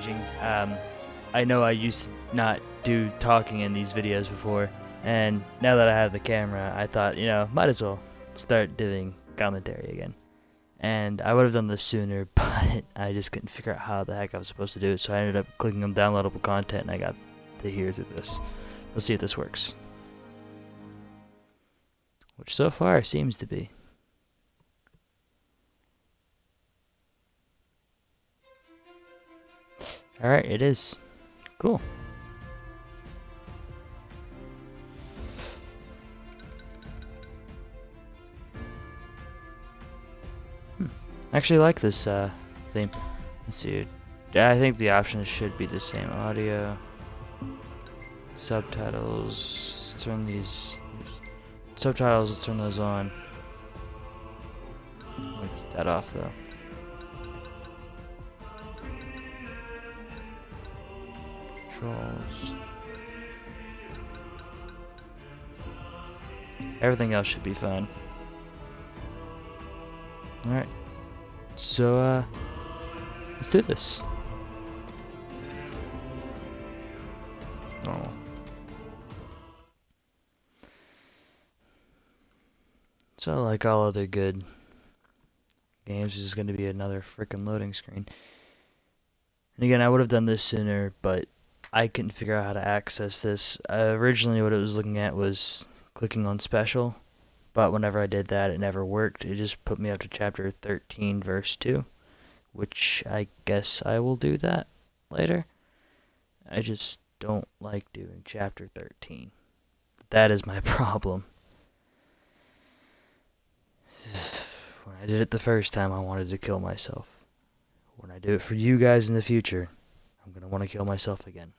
engaging. I know I used to not do talking in these videos before, and now that I have the camera, I thought, might as well start doing commentary again. And I would have done this sooner, but I just couldn't figure out how the heck I was supposed to do it, so I ended up clicking on downloadable content, and I got to hear through this. Let's see if this works. Which so far seems to be. Alright, it is. Cool. I actually like this theme. Let's see. I think the options should be the same. Audio, subtitles. Let's turn these subtitles. Let's turn those on. I'm gonna keep that off though. Controls. Everything else should be fine. Alright. So, let's do this. Normal. So, like all other good games, this is going to be another freaking loading screen. And again, I would have done this sooner, but I couldn't figure out how to access this. Originally, what it was looking at was clicking on special, but whenever I did that, it never worked. It just put me up to chapter 13, verse 2, which I guess I will do that later. I just don't like doing chapter 13. That is my problem. When I did it the first time, I wanted to kill myself. When I do it for you guys in the future, I'm going to want to kill myself again.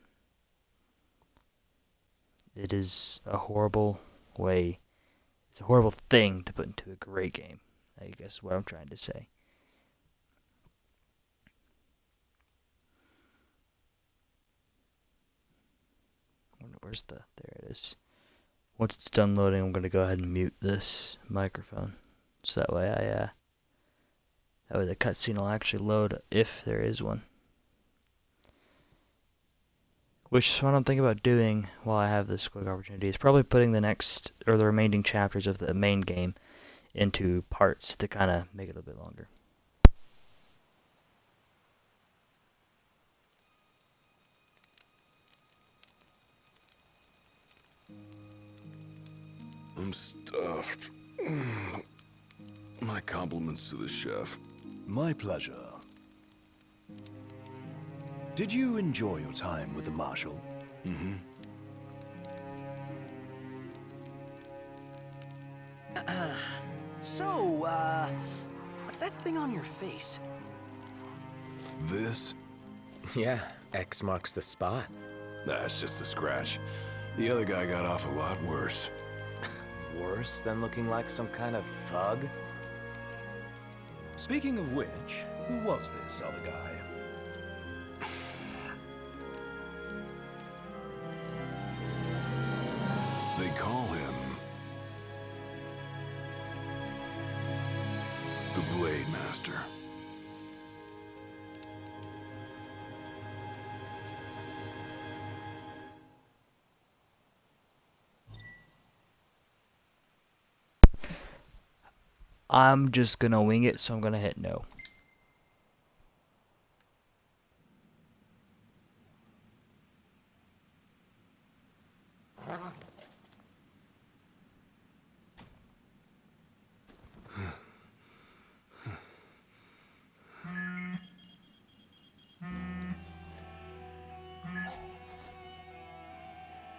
It is a horrible way. It's a horrible thing to put into a great game, I guess is what I'm trying to say. Where's there it is. Once it's done loading, I'm going to go ahead and mute this microphone. So that way that way the cutscene will actually load if there is one. Which is what I'm thinking about doing while I have this quick opportunity. Is probably putting the remaining chapters of the main game into parts to kind of make it a bit longer. I'm stuffed. My compliments to the chef. My pleasure. Did you enjoy your time with the Marshal? Mm-hmm. So, what's that thing on your face? This? Yeah, X marks the spot. That's just a scratch. The other guy got off a lot worse. Worse than looking like some kind of thug? Speaking of which, who was this other guy? They call him the Blade Master. I'm just going to wing it, so I'm going to hit no.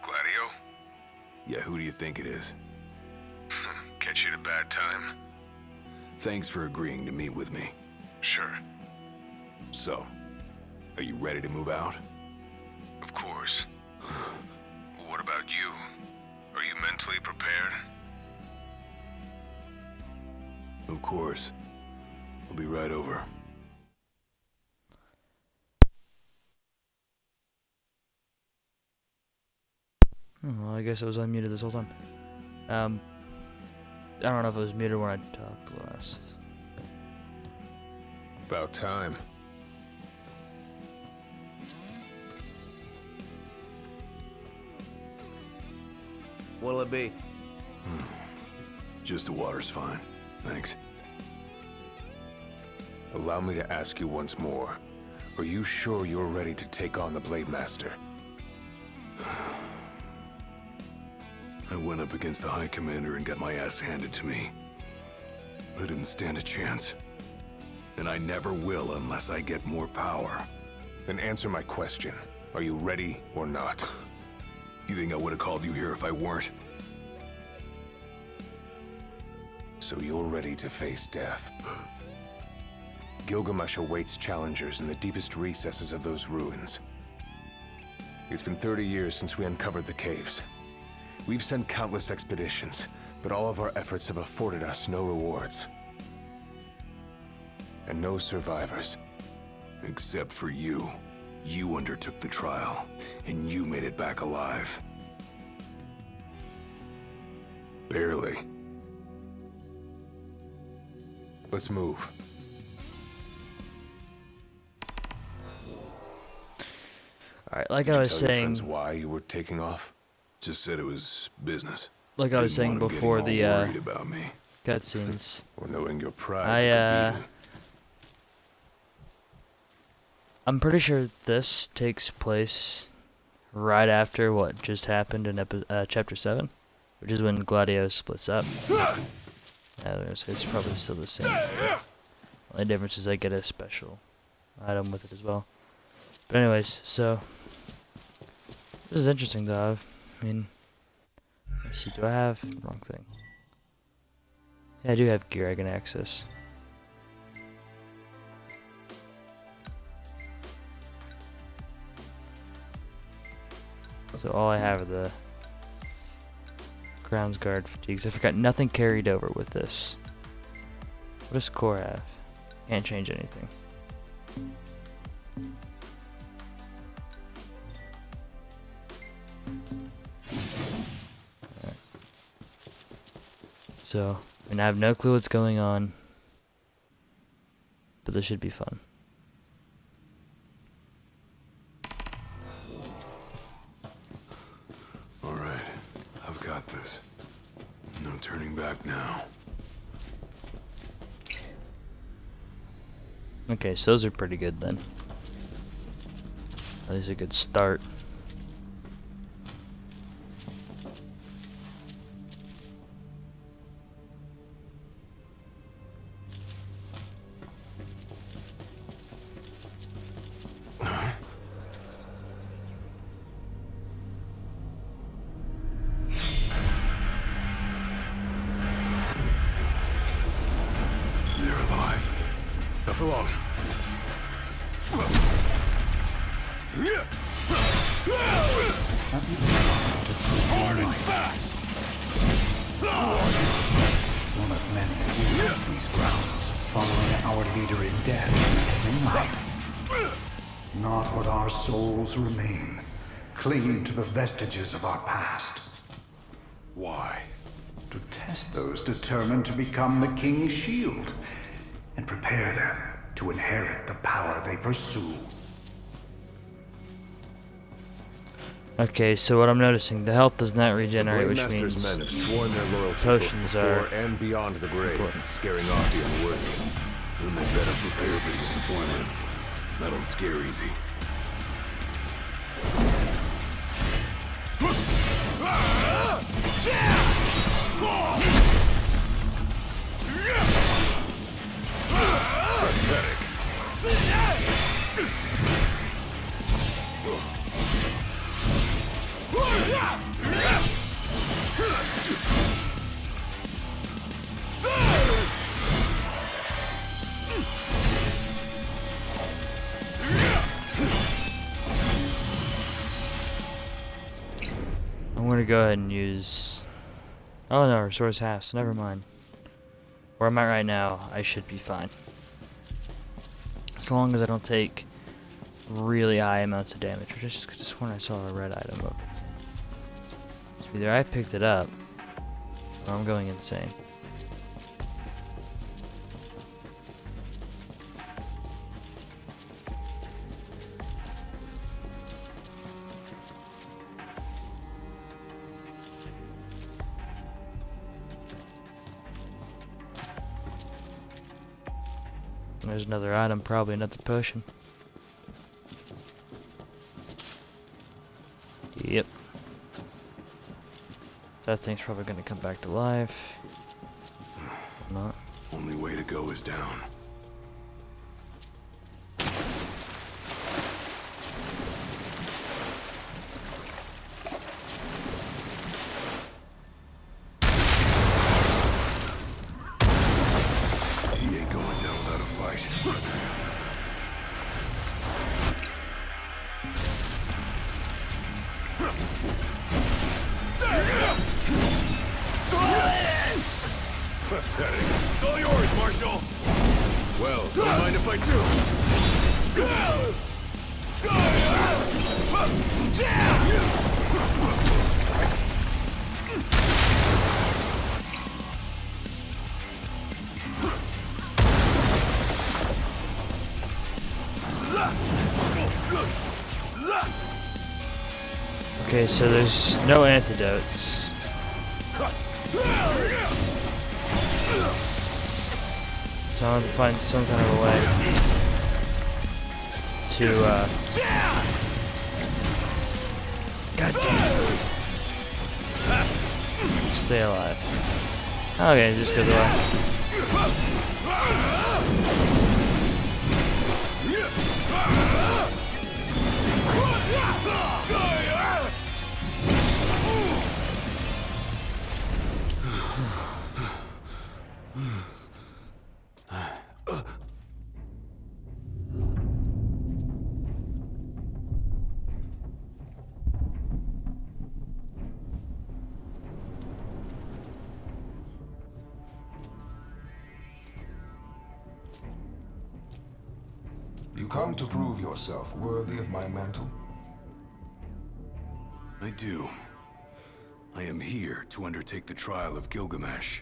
Gladio? Yeah, who do you think it is? Catch you at a bad time? Thanks for agreeing to meet with me. Sure. So, are you ready to move out? Of course. What about you? Are you mentally prepared? Of course. I'll be right over. Well, I guess I was unmuted this whole time. I don't know if it was muted when I talked last. About time. What'll it be? Just the water's fine. Thanks. Allow me to ask you once more. Are you sure you're ready to take on the Blade Master? I went up against the High Commander and got my ass handed to me. I didn't stand a chance. And I never will unless I get more power. Then answer my question. Are you ready or not? You think I would have called you here if I weren't? So you're ready to face death. Gilgamesh awaits challengers in the deepest recesses of those ruins. It's been 30 years since we uncovered the caves. We've sent countless expeditions, but all of our efforts have afforded us no rewards. And no survivors. Except for you. You undertook the trial, and you made it back alive. Barely. Let's move. Alright, like Did I you was tell your saying, friends why you were taking off? Just said it was business. like I was saying Didn't want 'em before getting the all worried about me. cutscenes, Or knowing your pride took a beating? I'm pretty sure this takes place right after what just happened in chapter 7, which is when Gladiolus splits up. It's probably still the same. The only difference is I get a special item with it as well. But anyways, so this is interesting though. I mean, let's see, do I have wrong thing? Yeah, I do have gear I can access. So all I have are the Crown's Guard fatigues. I forgot nothing carried over with this. What does Core have? Can't change anything. Alright. So, and I have no clue what's going on. But this should be fun. Alright, I've got this. No turning back now. Okay, so those are pretty good then. At least a good start. They're alive. Not for long. Hard and fast! One of many who left these grounds, following our leader in death as in life. Not what our souls remain, clinging to the vestiges of our past. Why? To test those determined to become the King's shield, and prepare them to inherit the power they pursue. Okay, so what I'm noticing, the health does not The regenerate, Blade which Master's men have means sworn their loyalty both potions before are and beyond the grave, important. scaring off the unworthy. Then they better prepare for disappointment. That'll scare easy. Pathetic. I'm gonna go ahead and use... Oh no, resource half, so never mind. Where I'm at right now, I should be fine. As long as I don't take really high amounts of damage, which I just when I saw a red item up. So either I picked it up, or I'm going insane. There's another item, probably another potion. Yep. That thing's probably gonna come back to life. Or not. Only way to go is down. He ain't going down without a fight. Pathetic. It's all yours, Marshal. Well, don't mind if I Okay, so there's no antidotes. So I have to find some kind of a way to, God damn it. Stay alive. Okay, it just goes away. You come to prove yourself worthy of my mantle? I do. I am here to undertake the trial of Gilgamesh.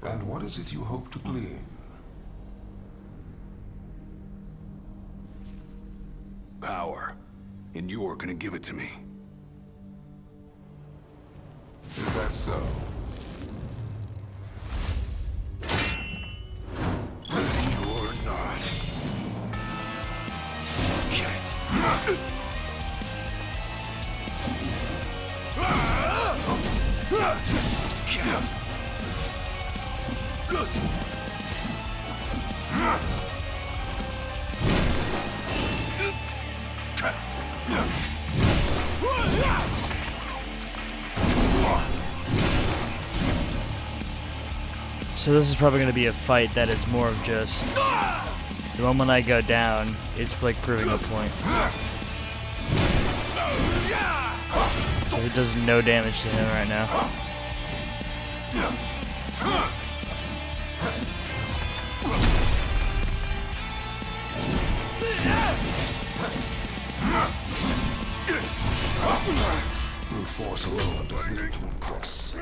And what is it you hope to glean? Power. And you're gonna give it to me. Is that so? You're not. So this is probably going to be a fight that is more of just the moment I go down, it's like proving a point. It does no damage to him right now. Brute force alone does little to impress.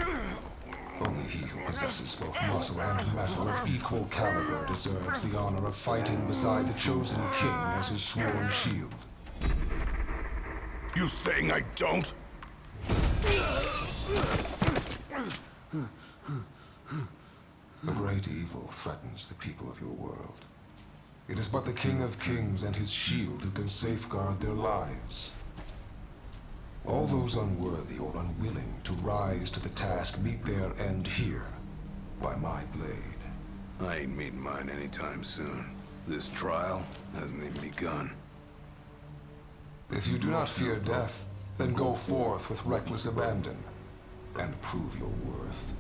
Only he who possesses both muscle and metal of equal caliber deserves the honor of fighting beside the chosen king as his sworn shield. You saying I don't? A great evil threatens the people of your world. It is but the King of Kings and his shield who can safeguard their lives. All those unworthy or unwilling to rise to the task meet their end here, by my blade. I ain't meeting mine anytime soon. This trial hasn't even begun. If you do not fear death, then go forth with reckless abandon, and prove your worth.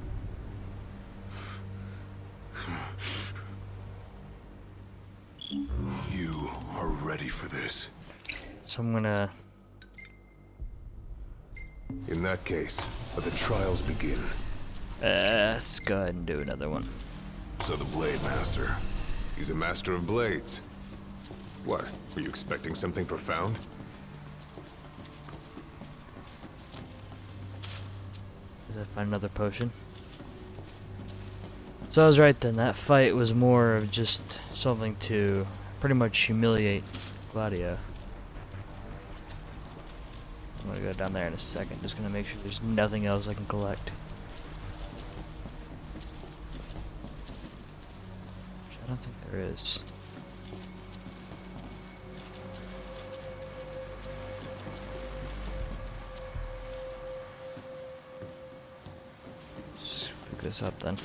You are ready for this. So I'm gonna... In that case, let the trials begin. let's go ahead and do another one. So the Blade Master. He's a master of blades. What? Were you expecting something profound? Does I find another potion? So I was right then, that fight was more of just something to pretty much humiliate Gladio. I'm gonna go down there in a second, just gonna make sure there's nothing else I can collect. Shut don't think there is. Just pick this up then.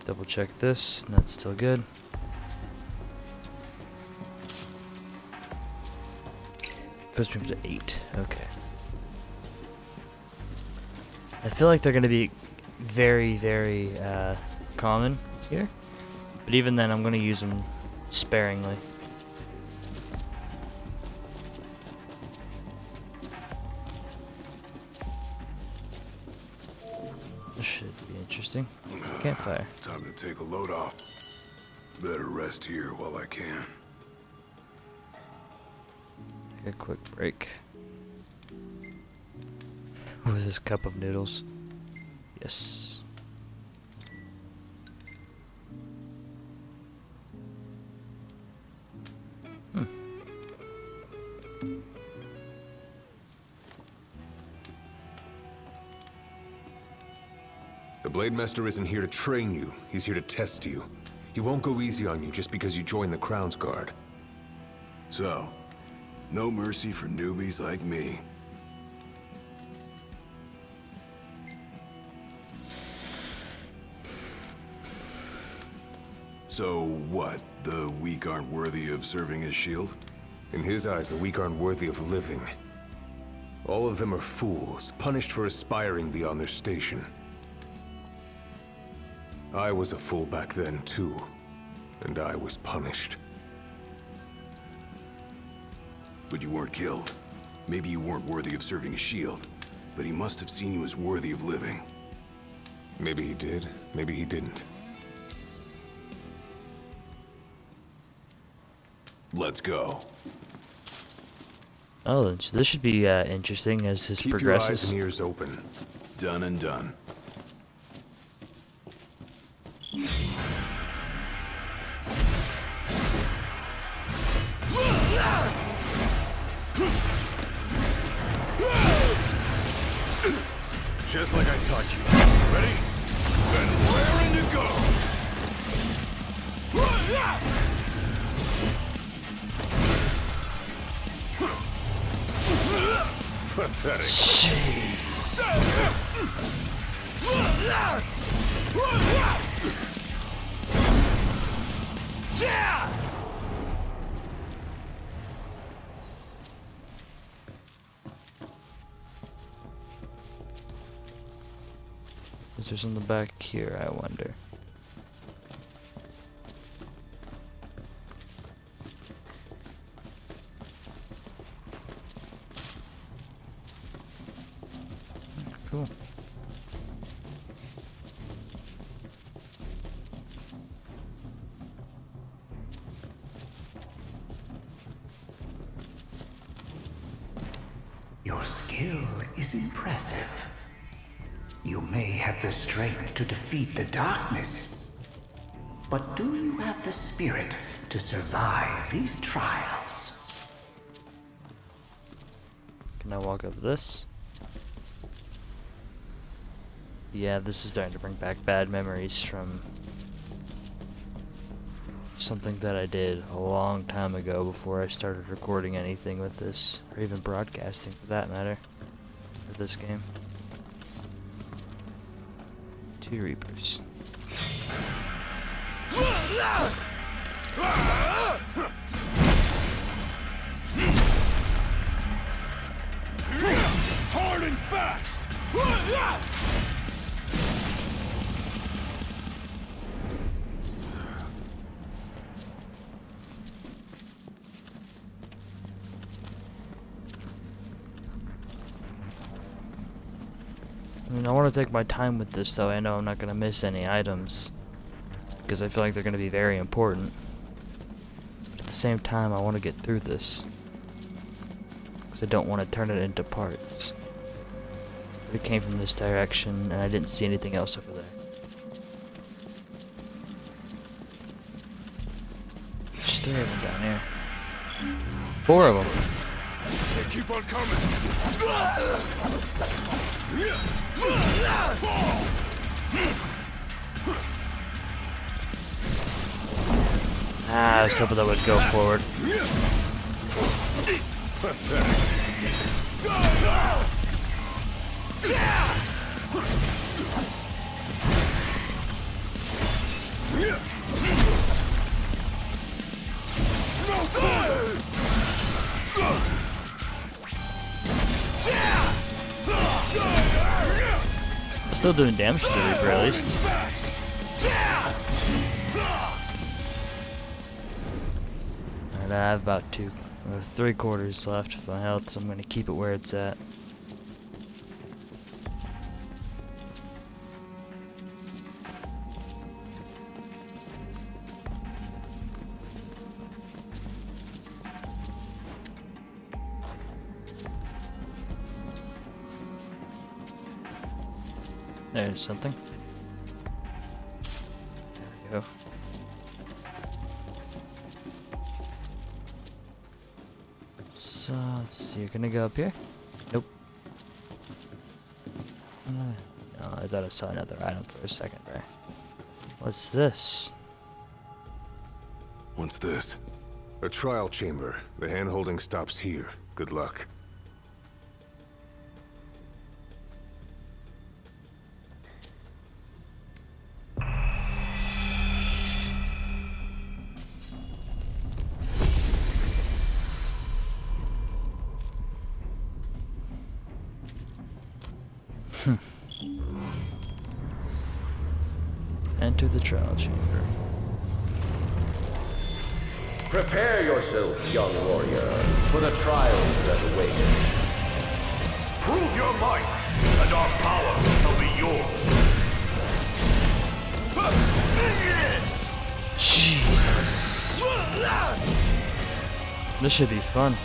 Double check this, and that's still good. Puts me up to 8. Okay. I feel like they're going to be very, very common here. But even then, I'm going to use them sparingly. This should be interesting. Campfire. Time to take a load off. Better rest here while I can. Take a quick break. With this cup of noodles. Yes. The Blade Master isn't here to train you. He's here to test you. He won't go easy on you just because you join the Crown's Guard. So, no mercy for newbies like me. So what? The weak aren't worthy of serving as shield? In his eyes, the weak aren't worthy of living. All of them are fools, punished for aspiring beyond their station. I was a fool back then, too. And I was punished. But you weren't killed. Maybe you weren't worthy of serving as shield, but he must have seen you as worthy of living. Maybe he did, maybe he didn't. Let's go. Oh, this should be interesting as this Keep progresses. your eyes and ears open. Done and done. Just like I taught you. Ready? Then raring to go! Pathetic. Is there something back here, I wonder? Cool. Your skill is impressive. You may have the strength to defeat the darkness, but do you have the spirit to survive these trials? Can I walk up this? Yeah, this is starting to bring back bad memories from something that I did a long time ago before I started recording anything with this, or even broadcasting for that matter, for this game. 2 Reapers. Hard and fast! I mean, I want to take my time with this, though. I know I'm not going to miss any items, because I feel like they're going to be very important. But at the same time, I want to get through this, because I don't want to turn it into parts. It came from this direction, and I didn't see anything else over there. There's 3 of them down here. 4 of them. They keep on coming! Ah, I was hoping that would go forward. I'm still doing damage to the Reaper at least. Alright, I have about 3/4 left of my health, so I'm gonna keep it where it's at. There's something. There we go. So, let's see, you're gonna go up here? Nope. No, I thought I saw another item for a second there. What's this? What's this? A trial chamber. The hand-holding stops here. Good luck. Enter the trial chamber. Prepare yourself, young warrior, for the trials that await. Prove your might, and our power shall be yours. Jesus. This should be fun.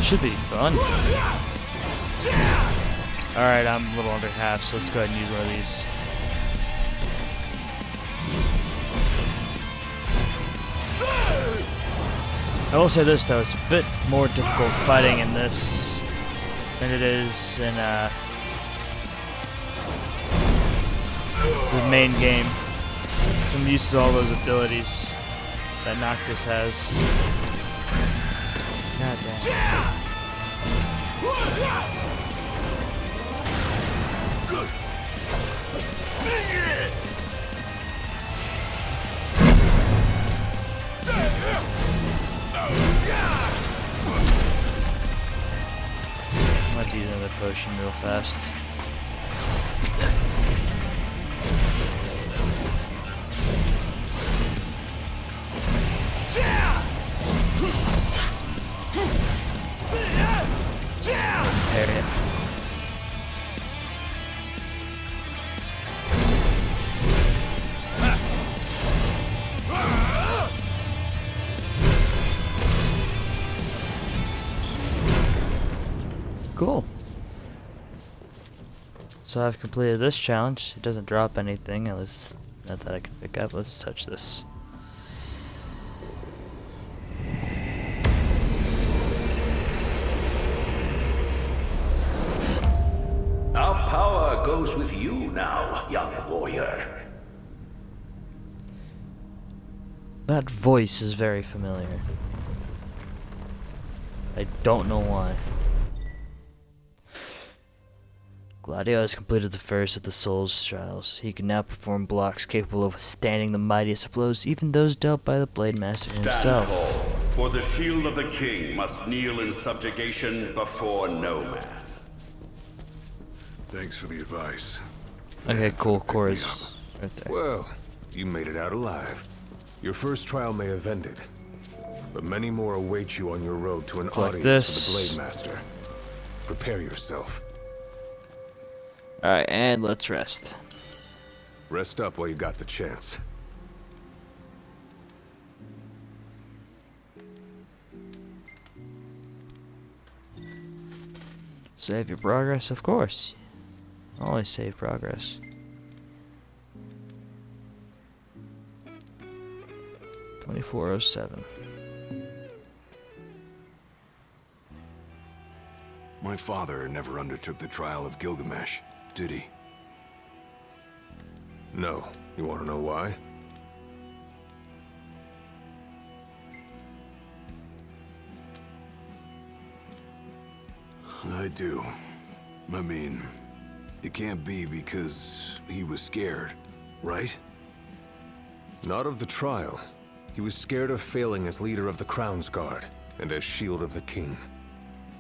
Should be fun. Alright, I'm a little under half, so let's go ahead and use one of these. I will say this though, it's a bit more difficult fighting in this than it is in the main game. So I'm used to all those abilities that Noctis has. God damn. Might use another potion real fast. There it. Cool. So I've completed this challenge. It doesn't drop anything, at least not that I can pick up. Let's touch this. Our power goes with you now, young warrior. That voice is very familiar. I don't know why. Gladiolus has completed the first of the Soul's trials. He can now perform blocks capable of withstanding the mightiest of blows, even those dealt by the Blade Master himself. Stand tall, for the shield of the king must kneel in subjugation before no man. Thanks for the advice. Okay, cool. Cora's right there. Well, you made it out alive. Your first trial may have ended, but many more await you on your road to an audience with the Blade Master. Prepare yourself. Alright, and let's rest. Rest up while you got the chance. Save your progress, of course. Always save progress. $24.07. My father never undertook the trial of Gilgamesh, did he? No. You want to know why? I do. I mean, it can't be because he was scared, right? Not of the trial. He was scared of failing as leader of the Crown's Guard, and as Shield of the King.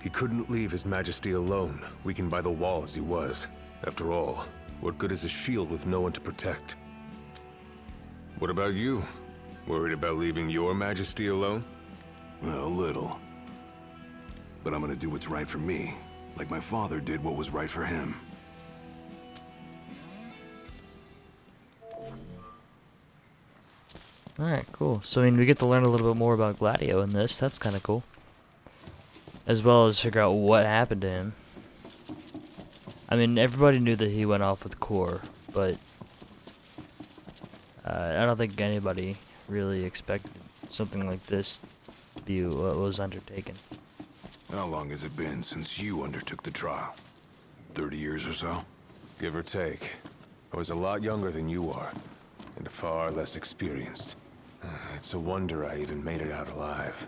He couldn't leave His Majesty alone, weakened by the wall as he was. After all, what good is a shield with no one to protect? What about you? Worried about leaving your Majesty alone? Well, a little. But I'm gonna do what's right for me, like my father did what was right for him. Alright, cool. So, I mean, we get to learn a little bit more about Gladio in this. That's kind of cool. As well as figure out what happened to him. I mean, everybody knew that he went off with Core, but I don't think anybody really expected something like this to be what was undertaken. How long has it been since you undertook the trial? 30 years or so? Give or take. I was a lot younger than you are, and far less experienced. It's a wonder I even made it out alive.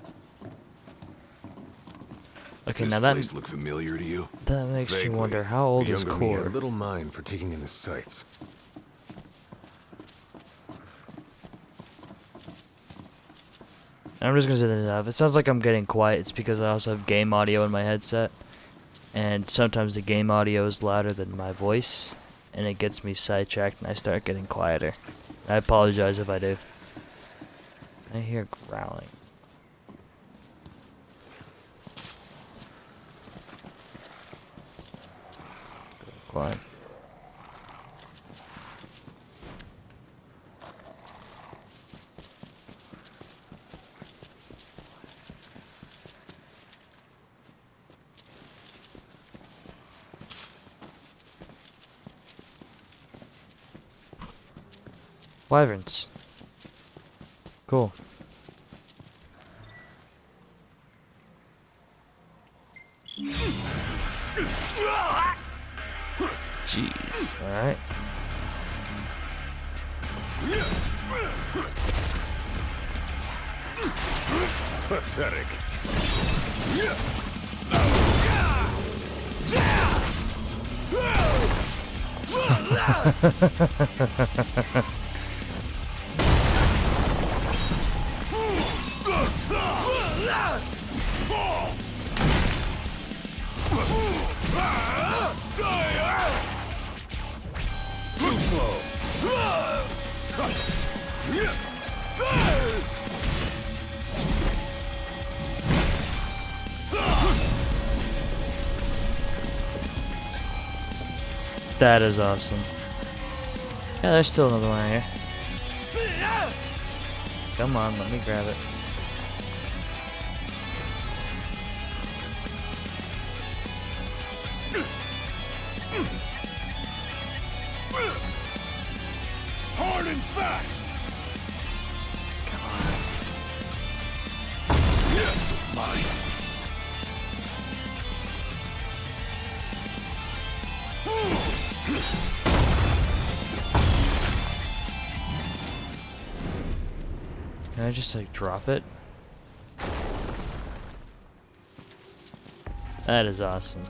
Okay, This now that place look familiar to you? that makes Vaguely. you wonder, how old The is younger me had Core? little mind for taking in the sights. I'm just gonna say this now. If it sounds like I'm getting quiet, it's because I also have game audio in my headset. And sometimes the game audio is louder than my voice, and it gets me sidetracked and I start getting quieter. I apologize if I do. I hear growling. Quiet. Wyverns. Cool. Jeez. Alright. Pathetic. Too slow. That is awesome. Yeah, there's still another one here. Come on, let me grab it. Hard and fast. Mine. Can I just like drop it? That is awesome.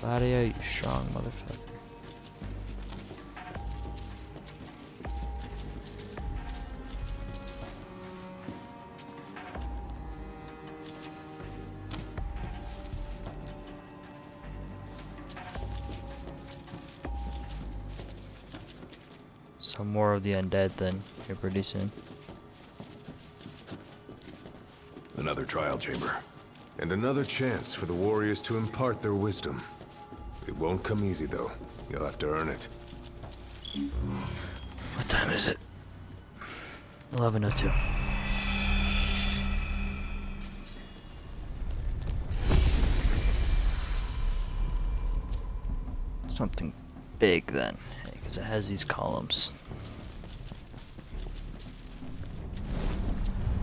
Gladio, you strong motherfucker. Some more of the undead then, here pretty soon. Another trial chamber. And another chance for the warriors to impart their wisdom. It won't come easy, though. You'll have to earn it. What time is it? 11:02. something big then, because it has these columns.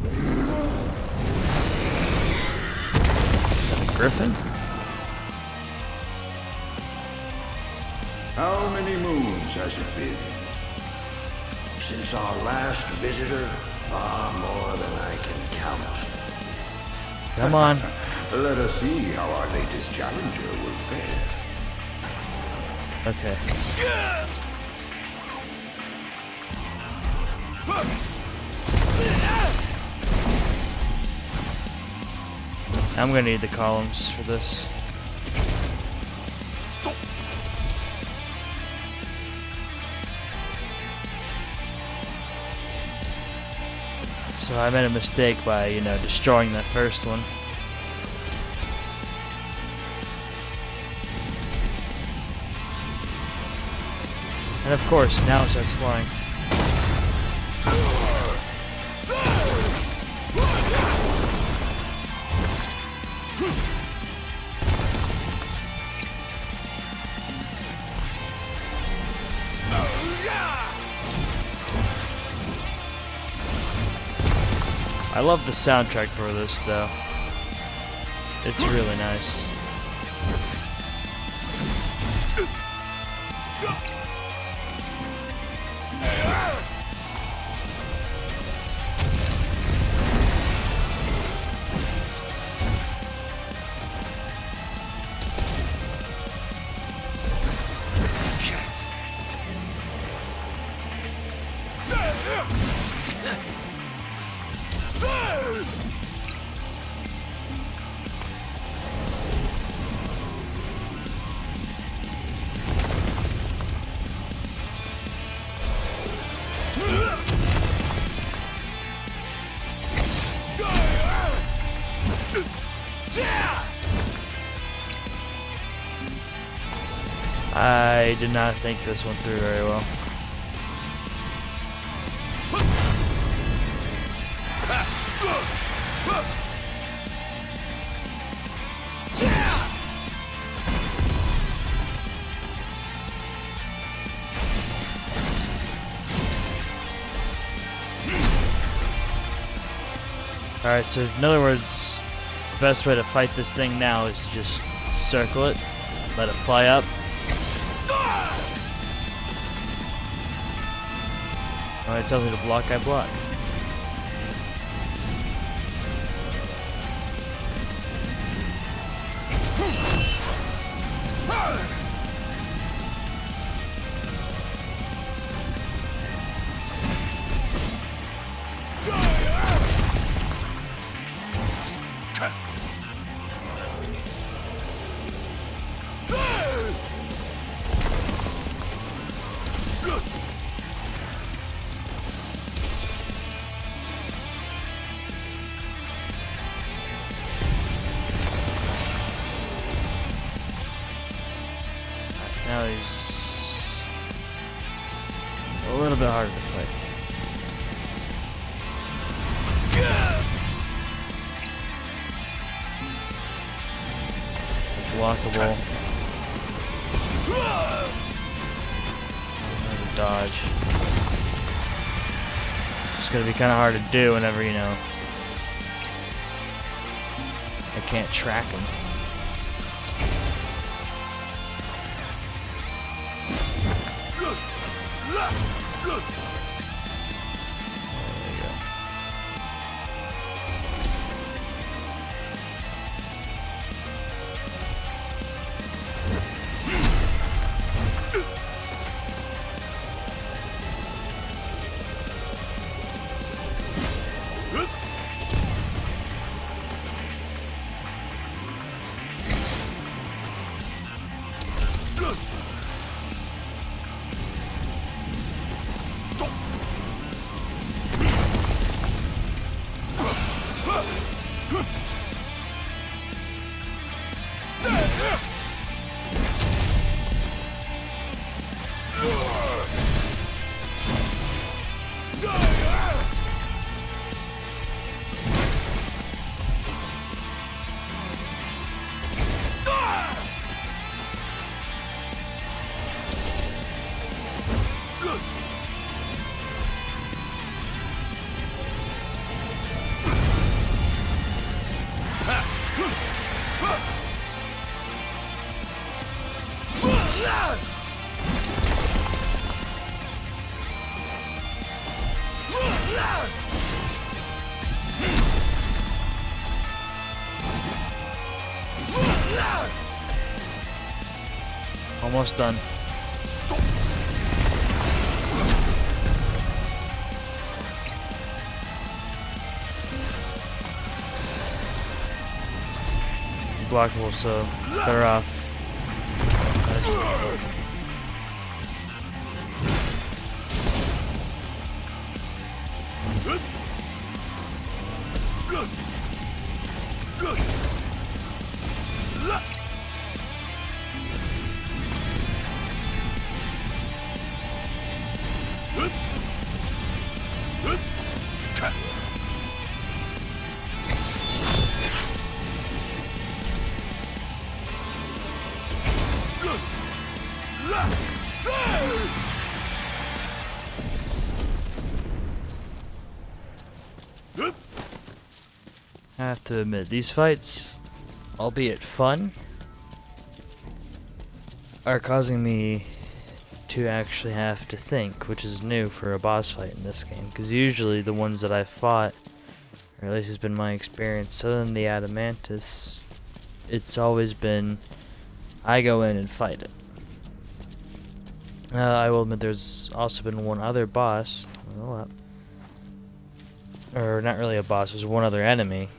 Is that a griffin? How many moons has it been? Since our last visitor, far more than I can count. Come on. Let us see how our latest challenger will fare. Okay. I'm gonna need the columns for this. So I made a mistake by, you know, destroying that first one. And of course, now it starts flying. I love the soundtrack for this, though. It's really nice. I did not think this one through very well. Alright, so in other words, the best way to fight this thing now is just circle it, let it fly up. When it tells me to block, I block. Now he's a little bit harder to fight. Blockable. Another dodge. It's gonna be kind of hard to do whenever, you know, I can't track him. Almost done. Blockable, so better off. I have to admit, these fights, albeit fun, are causing me to actually have to think, which is new for a boss fight in this game. Because usually the ones that I've fought, or at least has been my experience, other than the Adamantus, it's always been, I go in and fight it. I will admit there's also been one other boss, or not really a boss, there's one other enemy.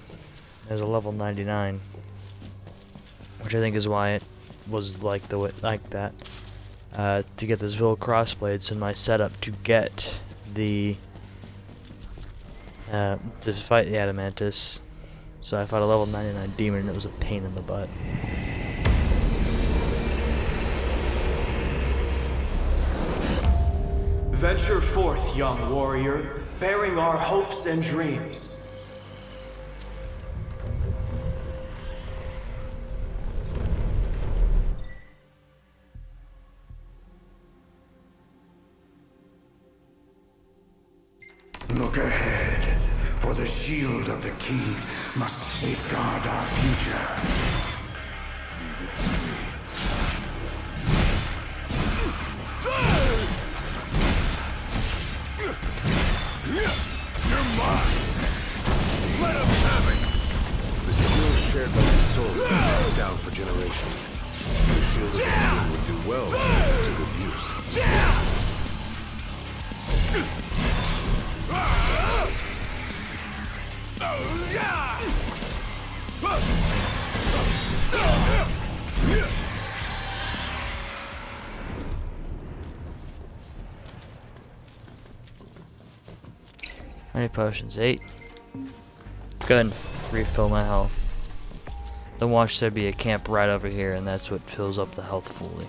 There's a level 99, which I think is why it was like that. To get those little crossblades in my setup to get the to fight the Adamantus. So I fought a level 99 demon and it was a pain in the butt. Venture forth, young warrior, bearing our hopes and dreams. Look ahead, for the shield of the king must safeguard our future. Leave it to me. You're mine! Let him have it! The skill shared by the souls has been passed down for generations. The shield of the king would do well to put to good use. How many potions? 8. Let's go ahead and refill my health. Then watch there be a camp right over here, and that's what fills up the health fully.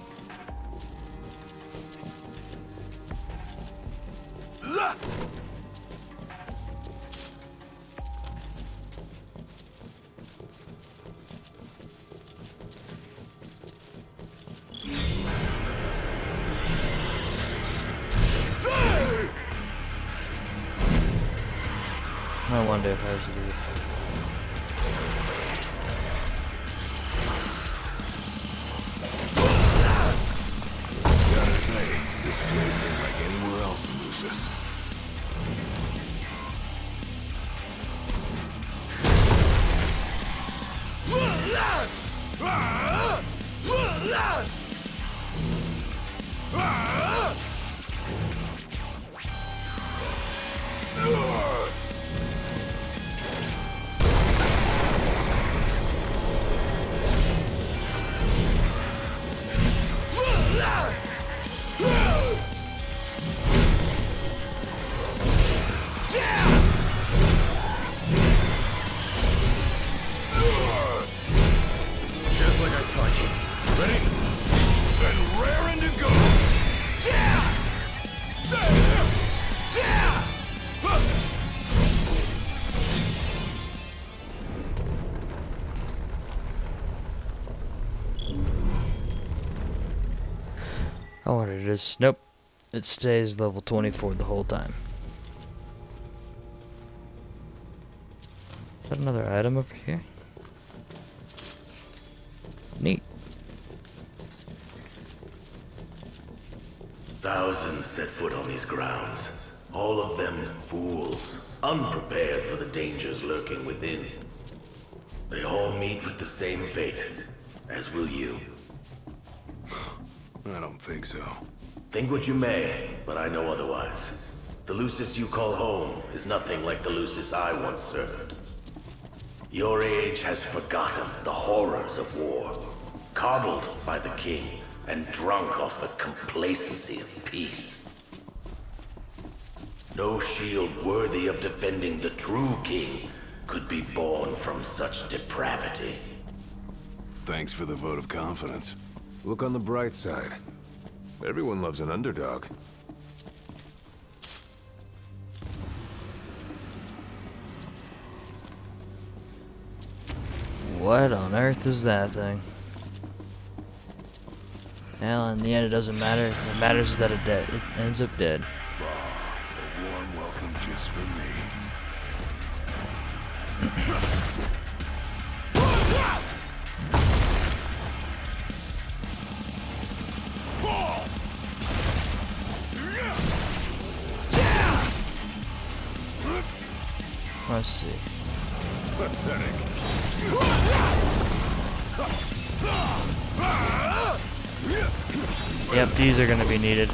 I wonder if I was to do it. Gotta say, this place ain't like anywhere else in Lucis. Just like I taught you. Ready? And raring to go! I wanted to just, nope. It stays level 24 the whole time. Is that another item over here? Neat. Thousands set foot on these grounds. All of them fools, unprepared for the dangers lurking within. They all meet with the same fate, as will you. I don't think so. Think what you may, but I know otherwise. The Lucis you call home is nothing like the Lucis I once served. Your age has forgotten the horrors of war, coddled by the king, and drunk off the complacency of peace. No shield worthy of defending the true king could be born from such depravity. Thanks for the vote of confidence. Look on the bright side. Everyone loves an underdog. What on earth is that thing? Well, in the end, it doesn't matter. What matters is that it ends up dead. A warm welcome just for me. Let's see. Pathetic. Yep, these are gonna be needed.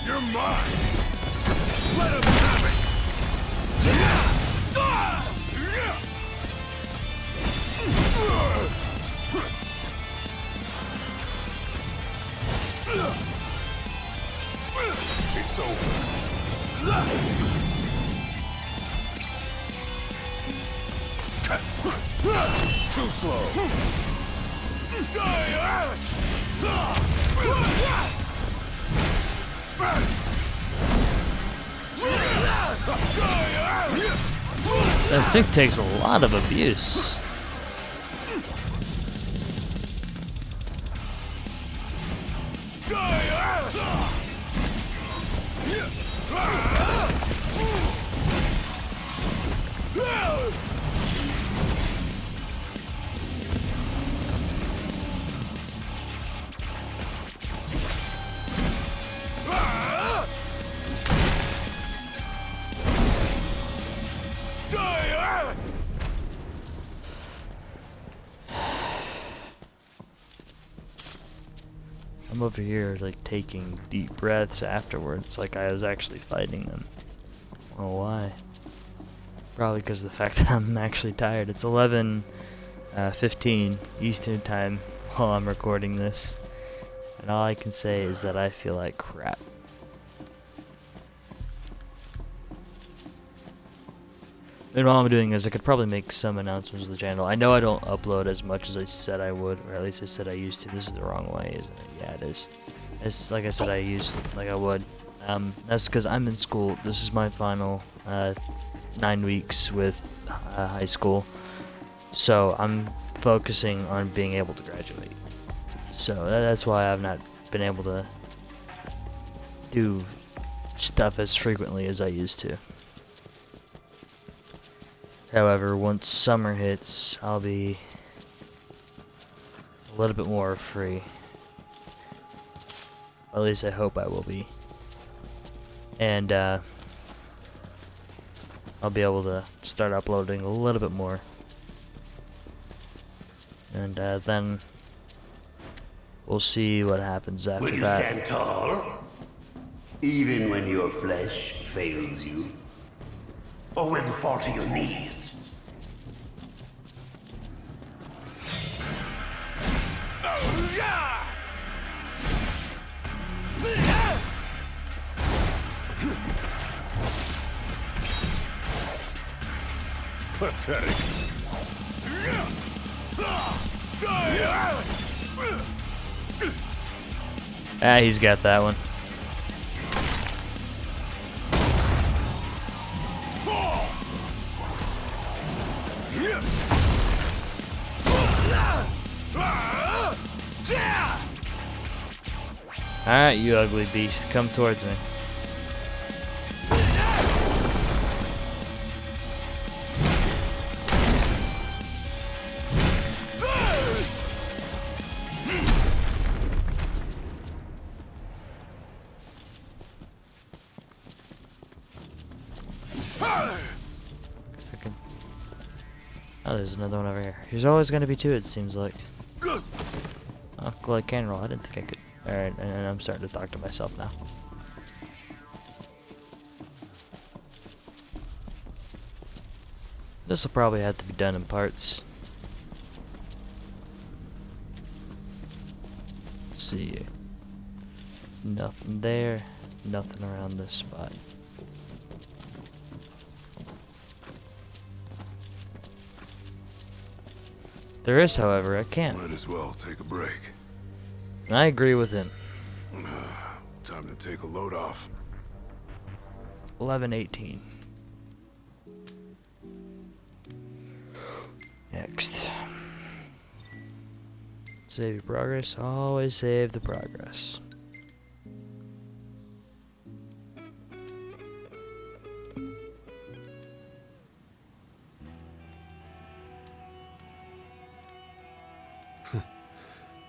You're mine! Let him have it! It's over. Too slow. That stick takes a lot of abuse. I'm over here like taking deep breaths afterwards, like I was actually fighting them. Oh, why? Probably because of the fact that I'm actually tired. It's 11:15 Eastern time while I'm recording this, and all I can say is that I feel like crap. And all I'm doing is I could probably make some announcements of the channel. I know I don't upload as much as I said I would, or at least I said I used to. This is the wrong way, isn't it? Yeah, it is. It's like I said I used, like I would. That's because I'm in school. This is my final 9 weeks with high school. So I'm focusing on being able to graduate. So that's why I've not been able to do stuff as frequently as I used to. However, once summer hits, I'll be a little bit more free. At least I hope I will be. And I'll be able to start uploading a little bit more. And then we'll see what happens after that. Will you stand tall? Even when your flesh fails you? Or will you fall to your knees? Pathetic. Ah, he's got that one. Yeah! Alright, you ugly beast, come towards me. Oh, there's another one over here. There's always going to be two, it seems like. Oh, Glad can roll. I didn't think I could. Alright, and I'm starting to talk to myself now. This will probably have to be done in parts. Let's see. Nothing there. Nothing around this spot. There is, however, a camp. Might as well take a break. I agree with him. Time to take a load off. 11:18. Next. Save your progress. Always save the progress.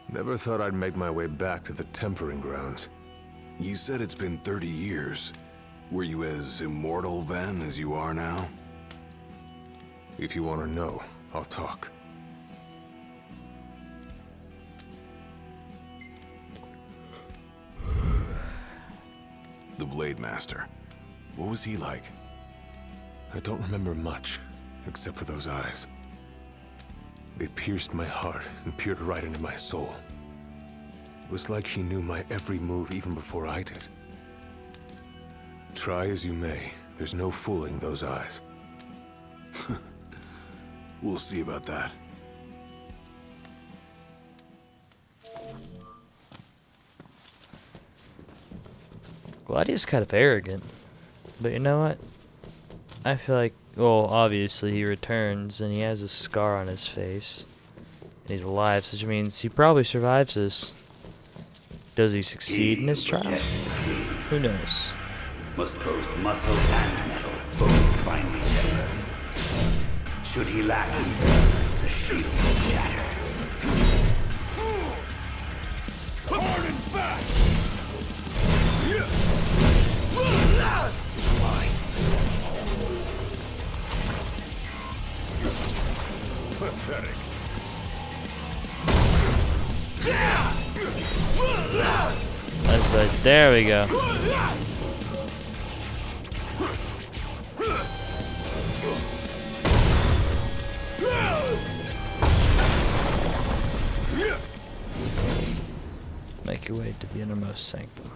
Never thought I'd make my way back to the tempering grounds. You said it's been 30 years. Were you as immortal then as you are now? If you want to know, I'll talk. The Blade Master. What was he like? I don't remember much, except for those eyes. They pierced my heart and peered right into my soul. It was like she knew my every move even before I did. Try as you may, there's no fooling those eyes. We'll see about that. Gladius is kind of arrogant. But you know what? I feel like, well, obviously he returns and he has a scar on his face. And he's alive, which means he probably survives this. Does he succeed in his trial? Who knows? Must boast muscle and metal, both finely tempered. Should he lack either, the shield will shatter. Hard and fast! Pathetic. I was like, there we go. Make your way to the innermost sanctum.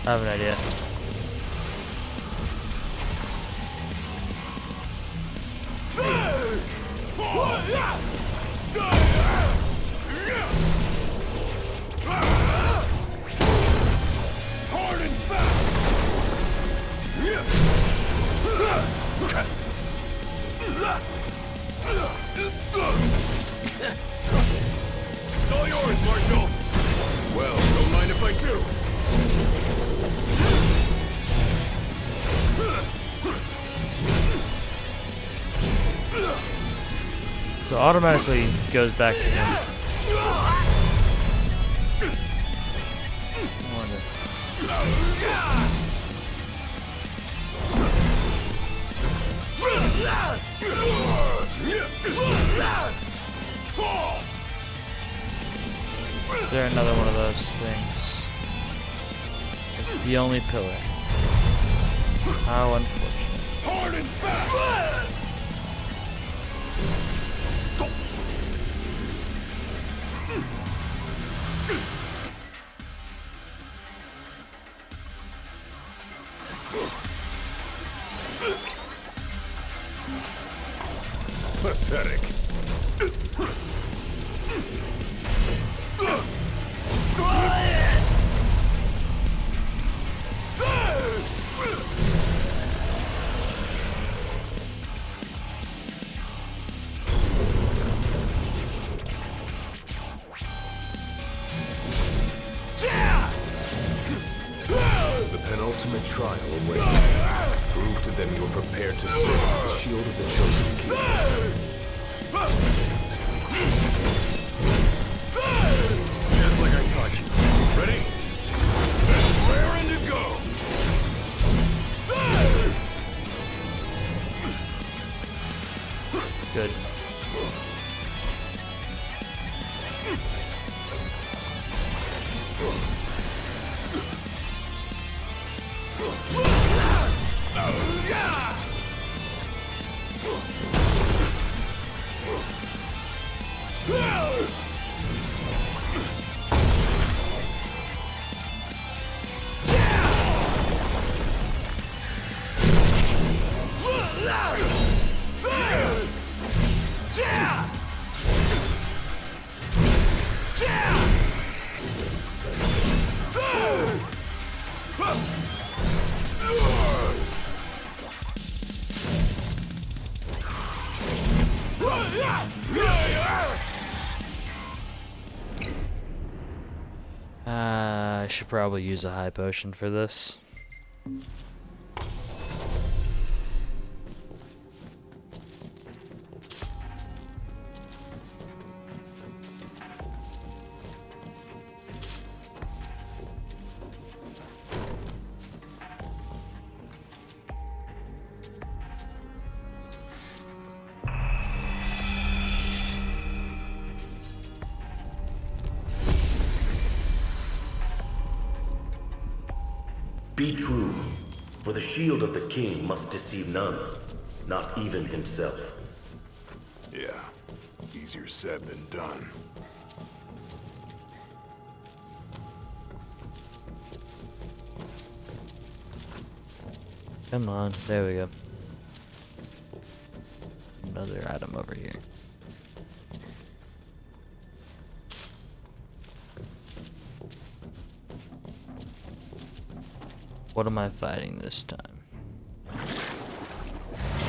I have an idea. Hard and fast! It's all yours, Marshal! Well, don't mind if I do. So automatically goes back to him. I wonder. Is there another one of those things? It's the only pillar. How unfortunate. Hard and fast! Pathetic. The penultimate trial awaits. Prove to them you are prepared to serve as the shield of the chosen king. Just like I taught you. Ready? And raring to go! Good. I should probably use a high potion for this. Be true, for the shield of the king must deceive none, not even himself. Yeah, easier said than done. Come on, there we go. Another item over here. What am I fighting this time?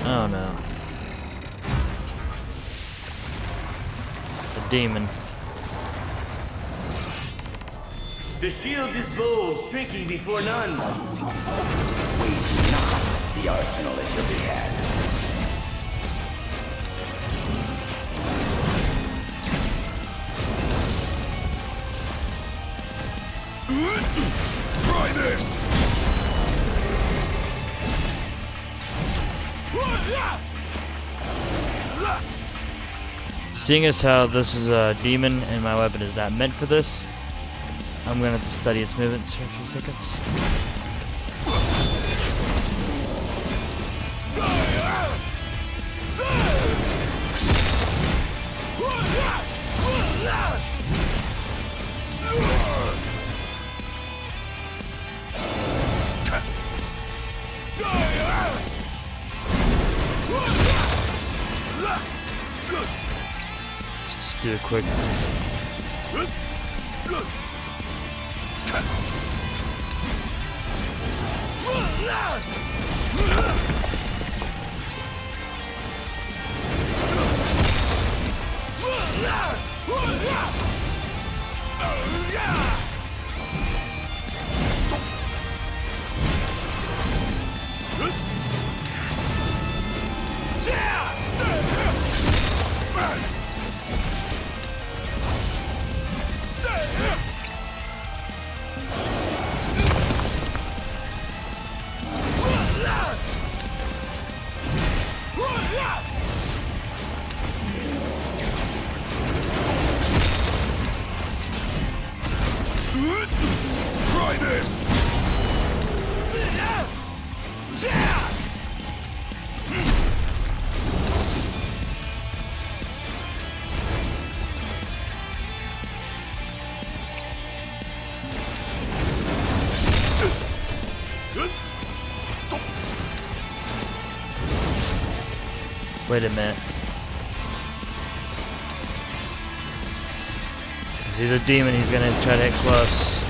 Oh no. A demon. The shield is bold, shrinking before none. Waste not the arsenal at your behest. Try this! Seeing as how this is a demon and my weapon is not meant for this, I'm gonna have to study its movements for a few seconds. Just do a quick. Try this! Wait a minute. He's a demon, he's gonna try to hit close.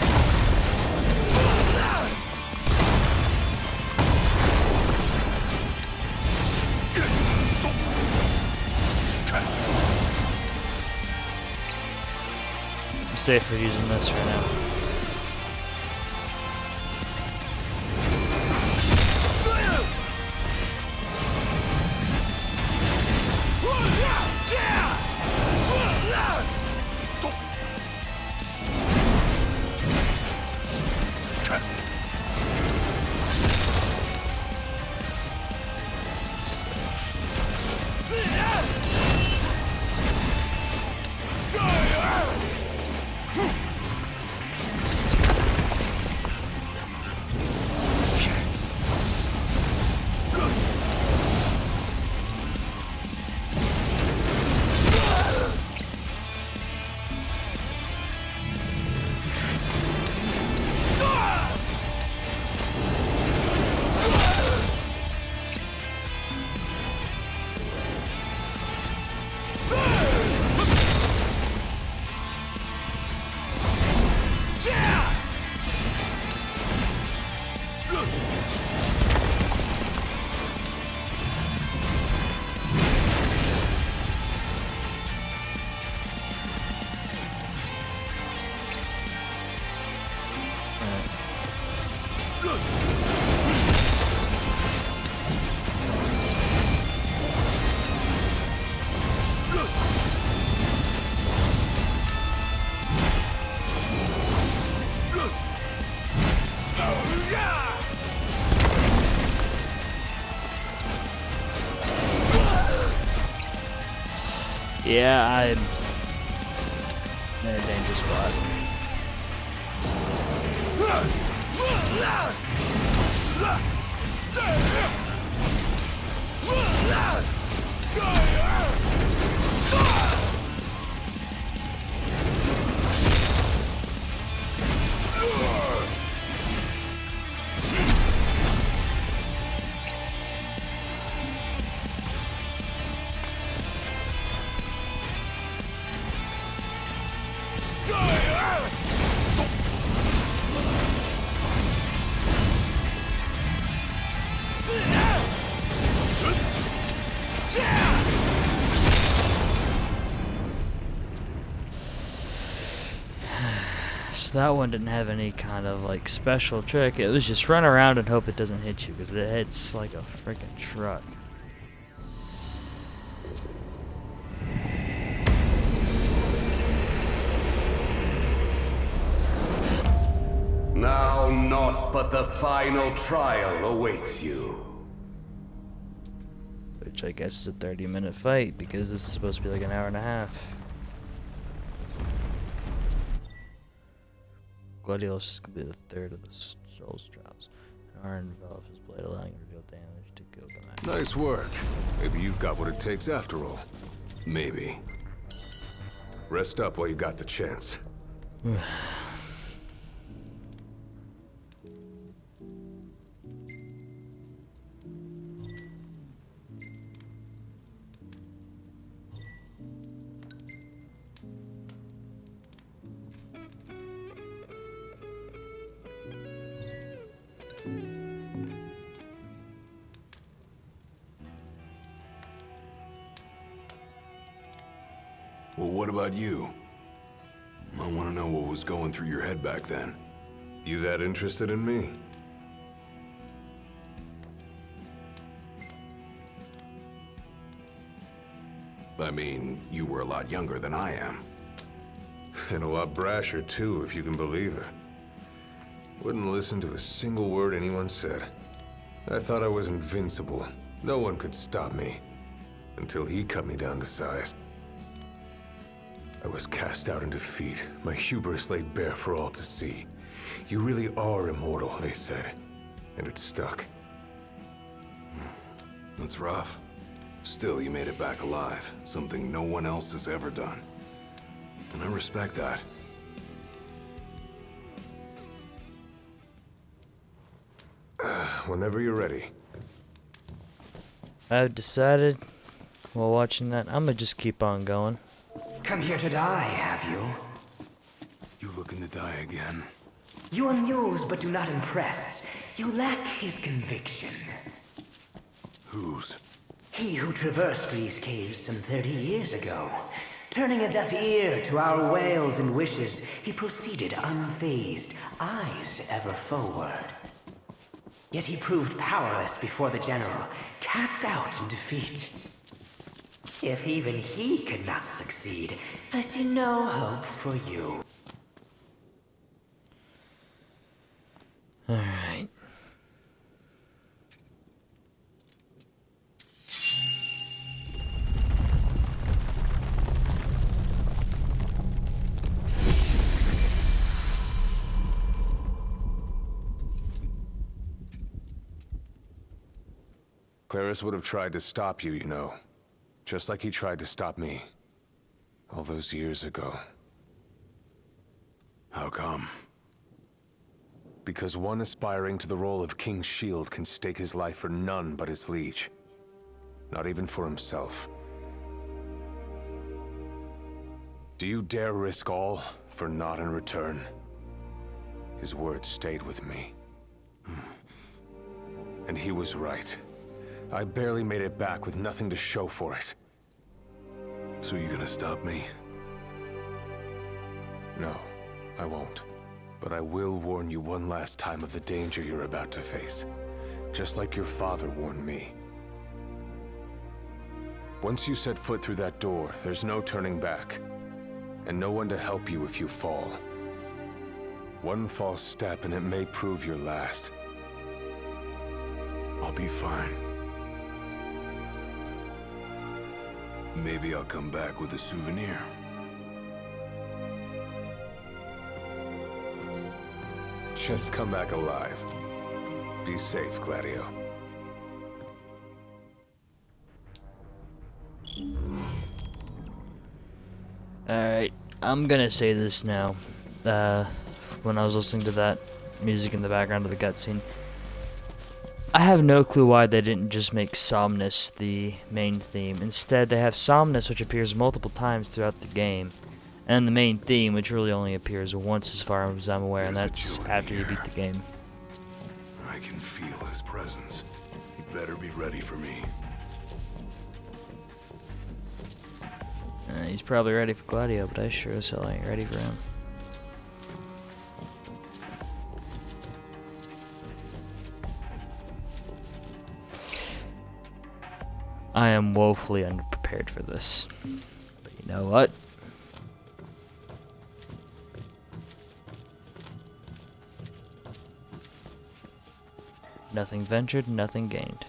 I'm safe for using this right now. Yeah, I'm in a dangerous spot. So that one didn't have any kind of like special trick. It was just run around and hope it doesn't hit you, because it hits like a freaking truck. Now naught but the final trial awaits you. Which I guess is a 30-minute fight, because this is supposed to be like an hour and a half. Gladiolus is going to be the third of the soul's trials. An R envelops his blade, allowing him to deal damage to kill the man. Nice work. Maybe you've got what it takes after all. Maybe. Rest up while you got the chance. Well, what about you? I want to know what was going through your head back then. You that interested in me? I mean, you were a lot younger than I am. And a lot brasher, too, if you can believe it. Wouldn't listen to a single word anyone said. I thought I was invincible. No one could stop me. Until he cut me down to size. I was cast out in defeat, my hubris laid bare for all to see. You really are immortal, they said. And it stuck. That's rough. Still, you made it back alive. Something no one else has ever done. And I respect that. Whenever you're ready. I've decided while watching that. I'm gonna just keep on going. Come here to die, have you? You looking to die again? You amuse but do not impress. You lack his conviction. Whose? He who traversed these caves some 30 years ago. Turning a deaf ear to our wails and wishes, he proceeded unfazed, eyes ever forward. Yet he proved powerless before the general, cast out in defeat. If even he could not succeed, I see no hope for you. Alright. Clarus would have tried to stop you, you know. Just like he tried to stop me. All those years ago. How come? Because one aspiring to the role of King's Shield can stake his life for none but his liege. Not even for himself. Do you dare risk all for naught in return? His words stayed with me. And he was right. I barely made it back with nothing to show for it. So you gonna stop me? No, I won't. But I will warn you one last time of the danger you're about to face. Just like your father warned me. Once you set foot through that door, there's no turning back. And no one to help you if you fall. One false step and it may prove your last. I'll be fine. Maybe I'll come back with a souvenir. Just come back alive. Be safe, Gladio. Alright, I'm gonna say this now. When I was listening to that music in the background of the cutscene, I have no clue why they didn't just make Somnus the main theme. Instead, they have Somnus, which appears multiple times throughout the game, and the main theme, which really only appears once as far as I'm aware, and that's after you beat the game. I can feel his presence. He better be ready for me. He's probably ready for Gladio, but I sure as hell ain't ready for him. I am woefully unprepared for this. But you know what? Nothing ventured, nothing gained.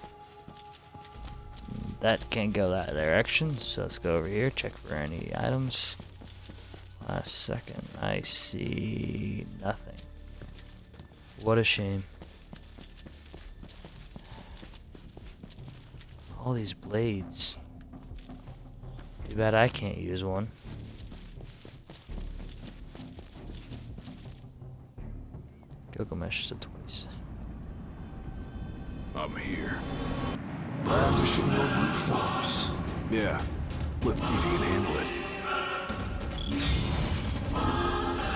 That can't go that direction, so let's go over here, check for any items. Last second, I see nothing. What a shame. All these blades. Too bad I can't use one. Gilgamesh said twice. I'm here. Brandishing your brute force. Yeah. Let's see if you can handle it.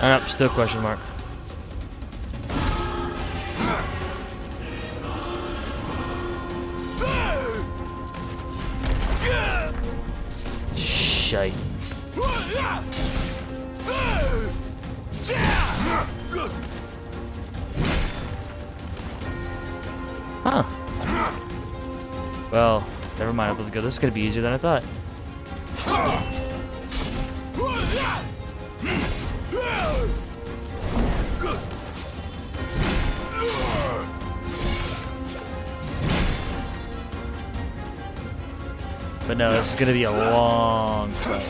Alright, still question mark. Shite. Huh. Well, never mind. Let's go. This is gonna be easier than I thought. But no, this is gonna be a long fight.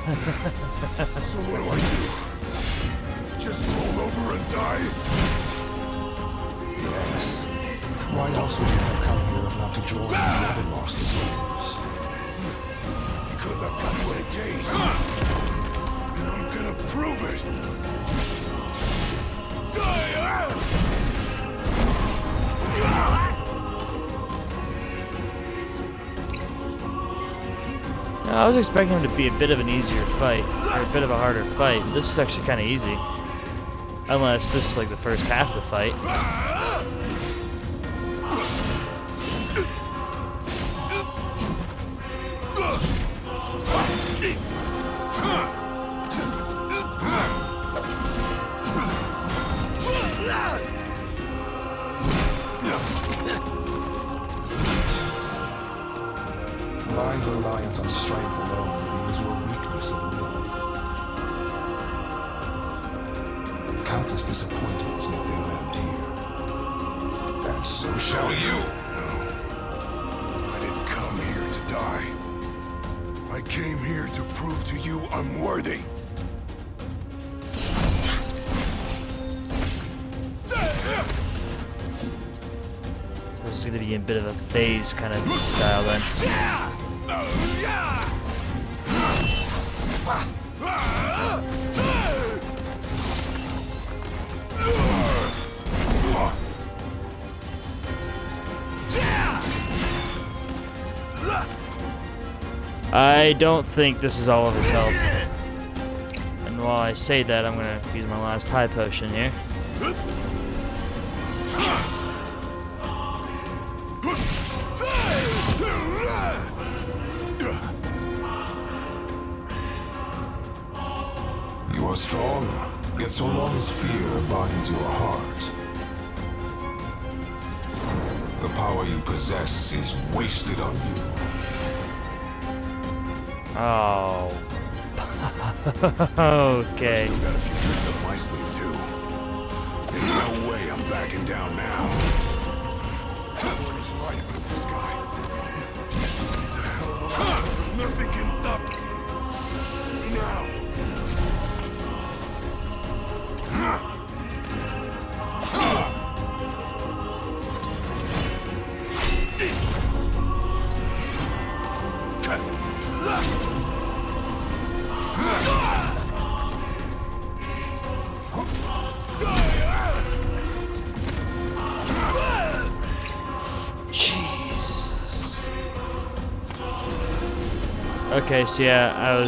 So what do I do? Just roll over and die? Yes. Why else would you have come here if not to join the other lost souls? Because I've got what it takes. And I'm gonna prove it. I was expecting him to be a bit of an easier fight, or a bit of a harder fight. This is actually kind of easy. Unless this is like the first half of the fight. Blind reliance on strength alone reveals your weakness of will. Countless disappointments make their end here. And so shall you. No. I didn't come here to die. I came here to prove to you I'm worthy. This is going to be a bit of a phase kind of style then. I don't think this is all of his health. And while I say that, I'm going to use my last high potion here. You are strong, yet so long as fear binds your heart, the power you possess is wasted on you. Oh. Okay. Still got a few tricks up my sleeve too. There's no way I'm backing down now. Someone is right about this guy. He's a hell of a monster. Nothing can stop me now. Jesus. Okay, so yeah,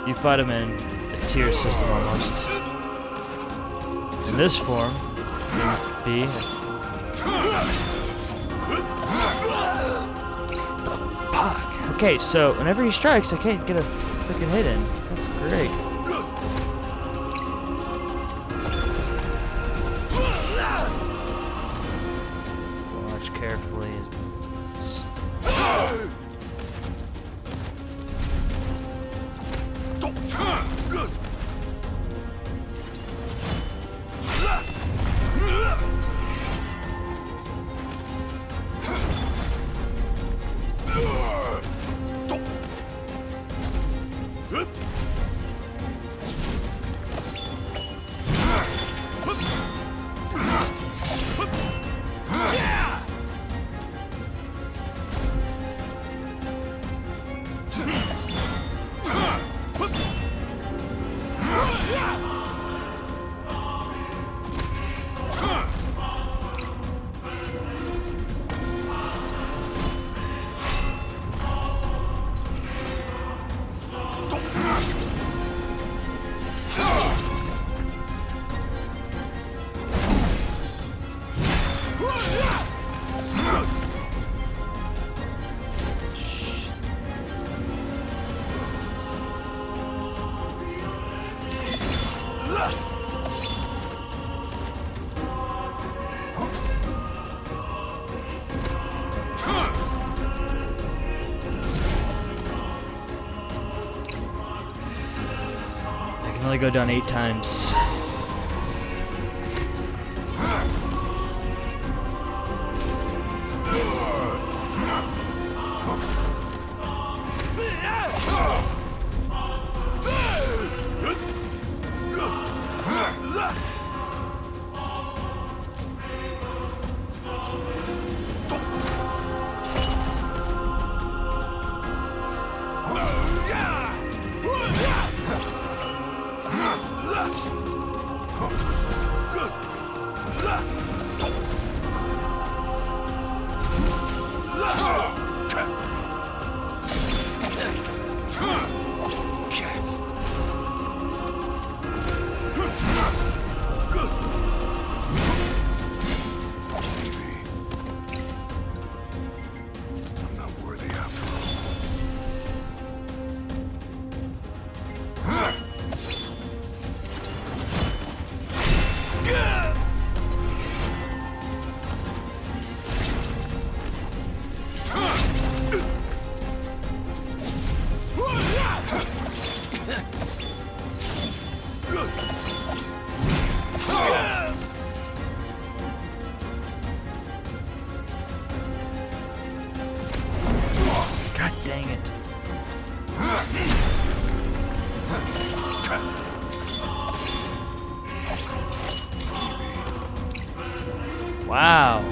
you fight him in a tier system almost. In this form, it seems to be. Fuck. Okay, so whenever he strikes, I can't get a freaking hit in. That's great. Watch carefully. I can only go down 8 times. Wow.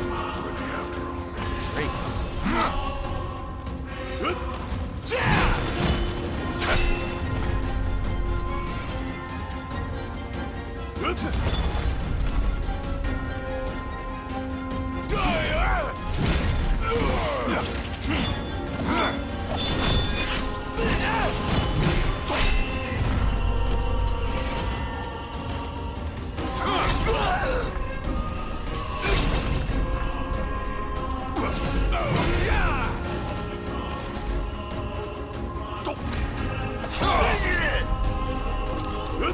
Great.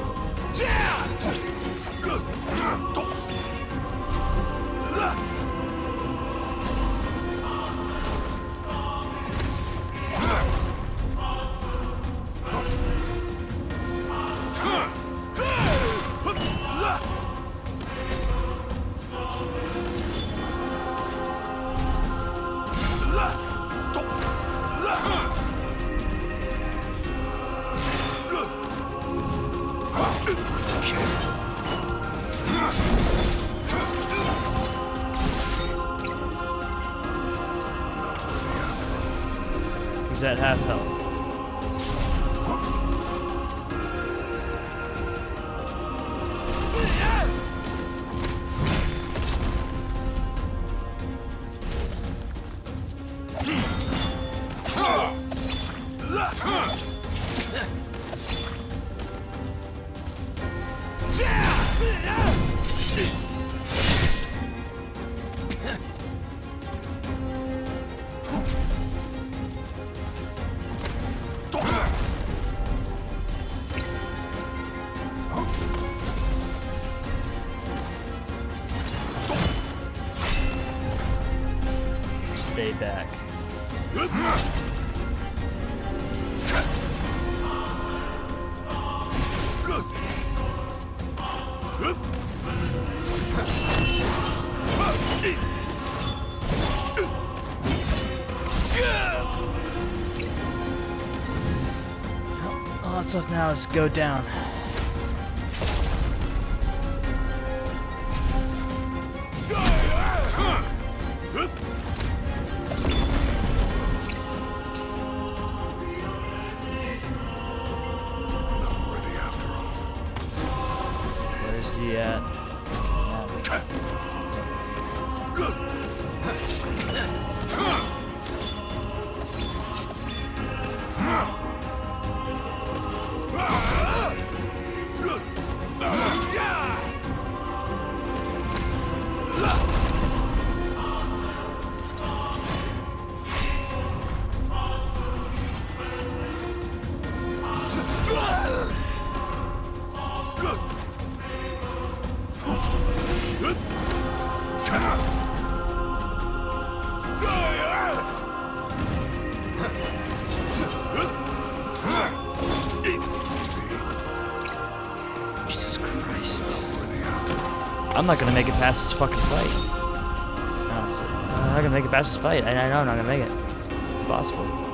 He's at half health. Stay back. All that's left now is go down. Where's he at? Jesus Christ. I'm not gonna make it past this fucking fight. Honestly. I'm not gonna make it past this fight. I know I'm not gonna make it. It's impossible.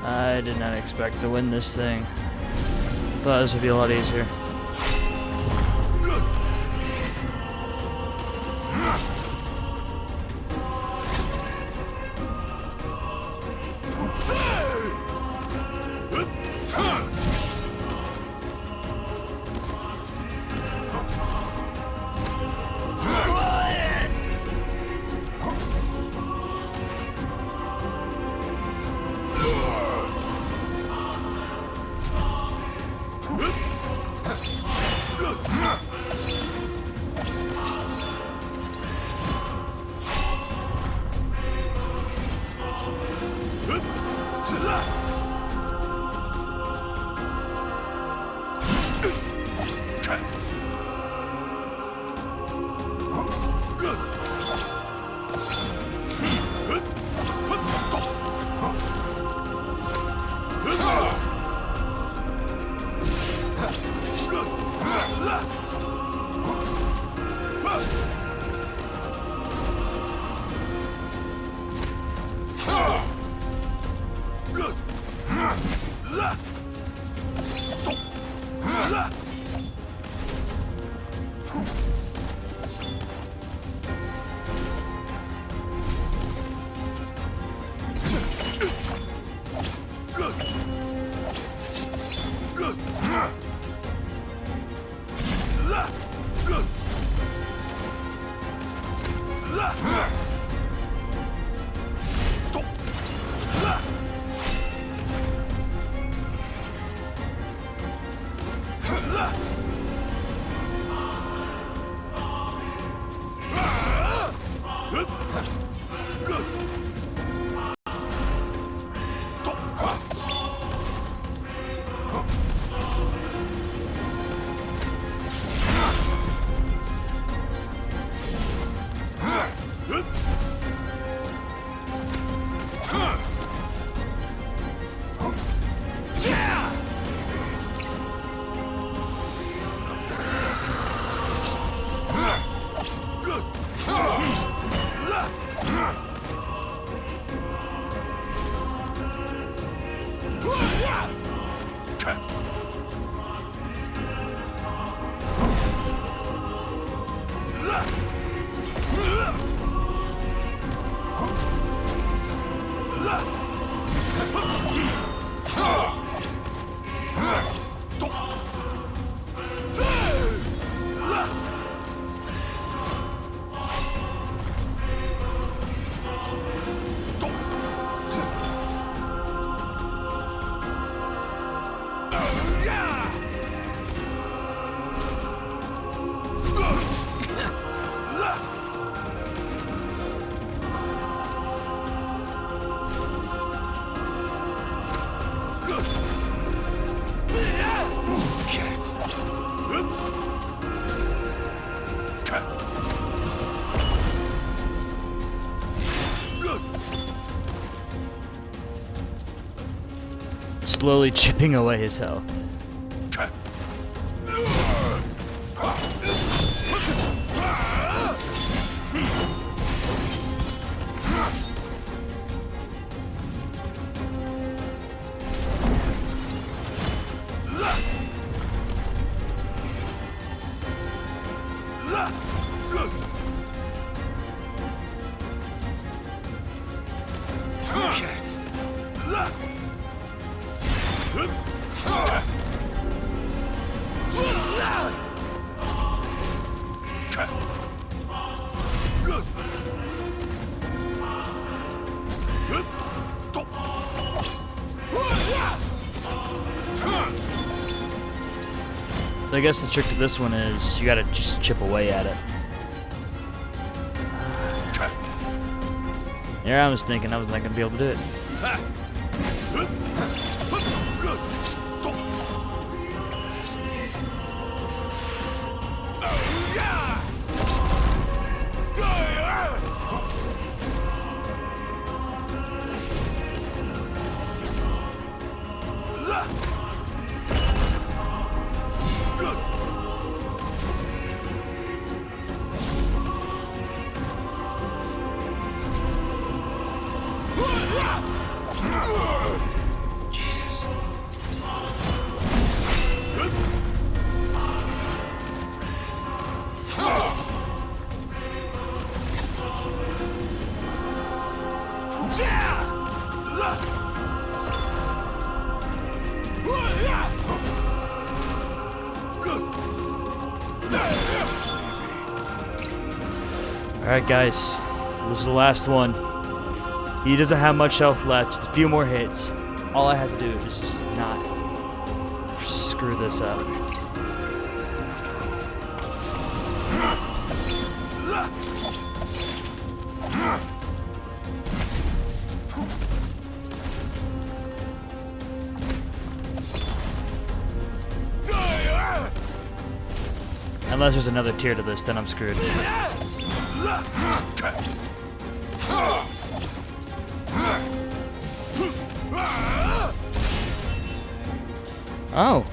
I did not expect to win this thing. Thought this would be a lot easier. Slowly chipping away his health. I guess the trick to this one is you gotta just chip away at it. There, I was thinking I was not gonna be able to do it. Jesus. Alright, guys. This is the last one. He doesn't have much health left. Just a few more hits. All I have to do is just not screw this up. Unless there's another tier to this, then I'm screwed. Oh,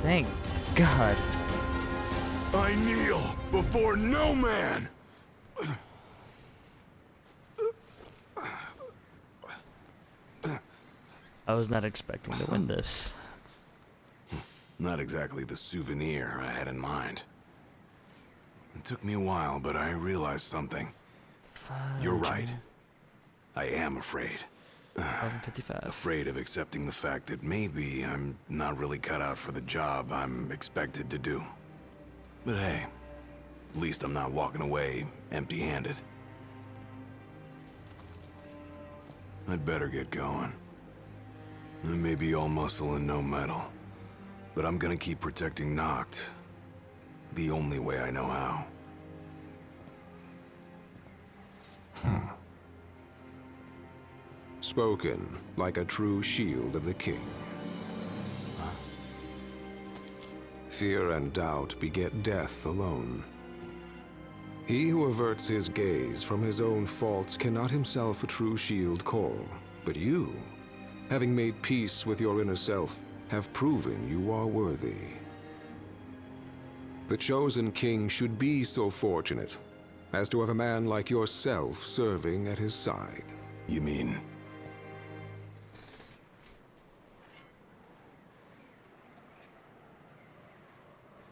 thank God. I kneel before no man! I was not expecting to win this. Not exactly the souvenir I had in mind. It took me a while, but I realized something. You're right. I am afraid. 11:55. Afraid of accepting the fact that maybe I'm not really cut out for the job I'm expected to do. But hey, at least I'm not walking away empty-handed. I'd better get going. I may be all muscle and no metal, but I'm gonna keep protecting Noct the only way I know how. Spoken like a true shield of the king. Fear and doubt beget death alone. He who averts his gaze from his own faults cannot himself a true shield call. But you, having made peace with your inner self, have proven you are worthy. The chosen king should be so fortunate as to have a man like yourself serving at his side. You mean?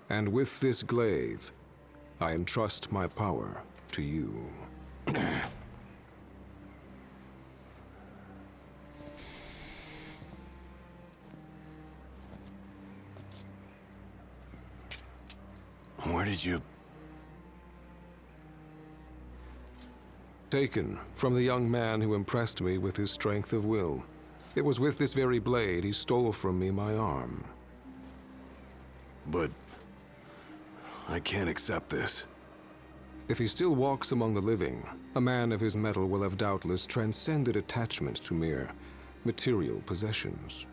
And with this glaive, I entrust my power to you. Where did you... Taken from the young man who impressed me with his strength of will. It was with this very blade he stole from me my arm. But... I can't accept this. If he still walks among the living, a man of his mettle will have doubtless transcended attachment to mere material possessions.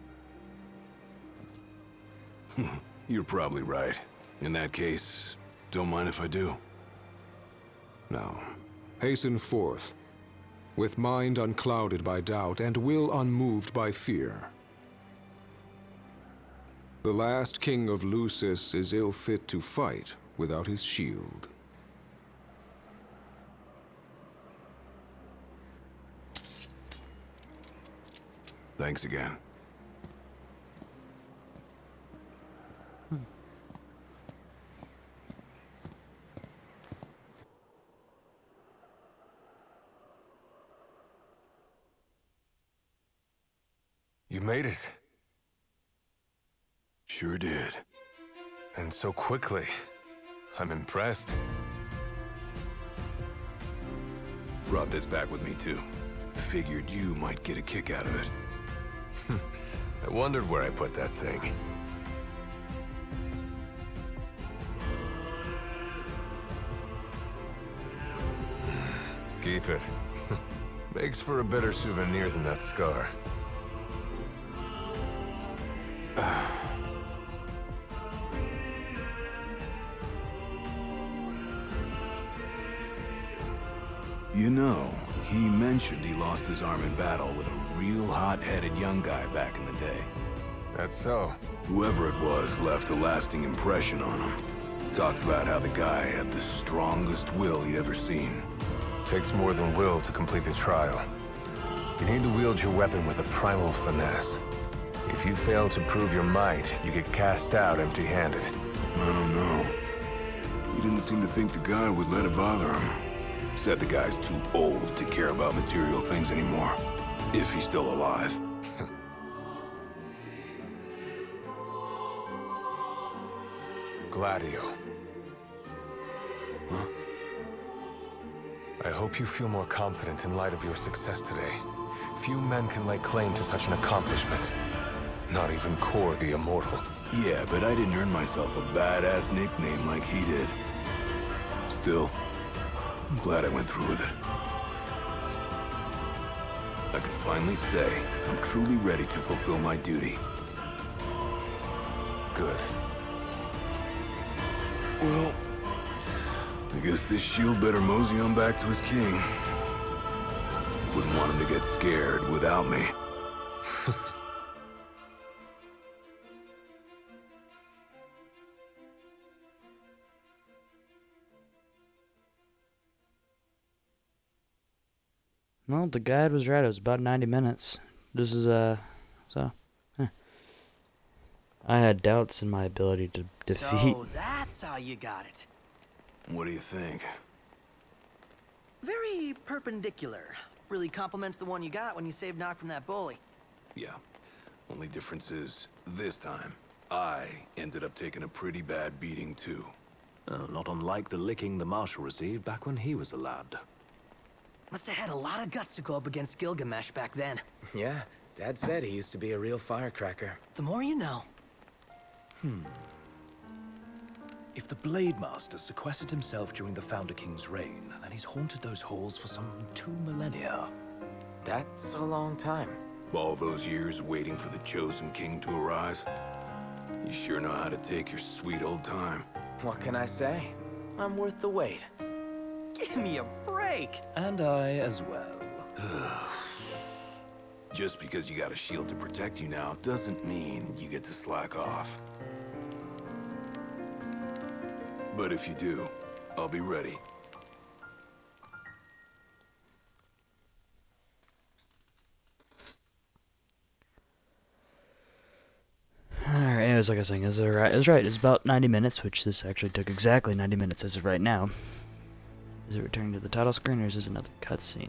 You're probably right. In that case, don't mind if I do. Now, hasten forth, with mind unclouded by doubt and will unmoved by fear. The last king of Lucis is ill fit to fight without his shield. Thanks again. You made it. Sure did. And so quickly. I'm impressed. Brought this back with me too. Figured you might get a kick out of it. I wondered where I put that thing. Keep it. Makes for a better souvenir than that scar. You know, he mentioned he lost his arm in battle with a real hot-headed young guy back in the day. That's so. Whoever it was left a lasting impression on him. Talked about how the guy had the strongest will he'd ever seen. Takes more than will to complete the trial. You need to wield your weapon with a primal finesse. If you fail to prove your might, you get cast out empty-handed. I don't know. He didn't seem to think the guy would let it bother him. Said the guy's too old to care about material things anymore. If he's still alive. Gladio. Huh? I hope you feel more confident in light of your success today. Few men can lay claim to such an accomplishment. Not even Kor the Immortal. Yeah, but I didn't earn myself a badass nickname like he did. Still, I'm glad I went through with it. I can finally say I'm truly ready to fulfill my duty. Good. Well, I guess this shield better mosey on back to his king. Wouldn't want him to get scared without me. Well, the guide was right. It was about 90 minutes. This is, I had doubts in my ability to defeat. So that's how you got it. What do you think? Very perpendicular. Really complements the one you got when you saved Nock from that bully. Yeah. Only difference is, this time, I ended up taking a pretty bad beating too. Not unlike the licking the Marshal received back when he was a lad. Must have had a lot of guts to go up against Gilgamesh back then. Yeah, Dad said he used to be a real firecracker. The more you know. If the Blade Master sequestered himself during the Founder King's reign, then he's haunted those halls for some 2 millennia. That's a long time. All those years waiting for the Chosen King to arise. You sure know how to take your sweet old time. What can I say? I'm worth the wait. Give me a break! And I as well. Just because you got a shield to protect you now doesn't mean you get to slack off. But if you do, I'll be ready. Alright, anyways, like I was saying, it was right. It's about 90 minutes, which this actually took exactly 90 minutes as of right now. Is it returning to the title screen, or is this another cutscene?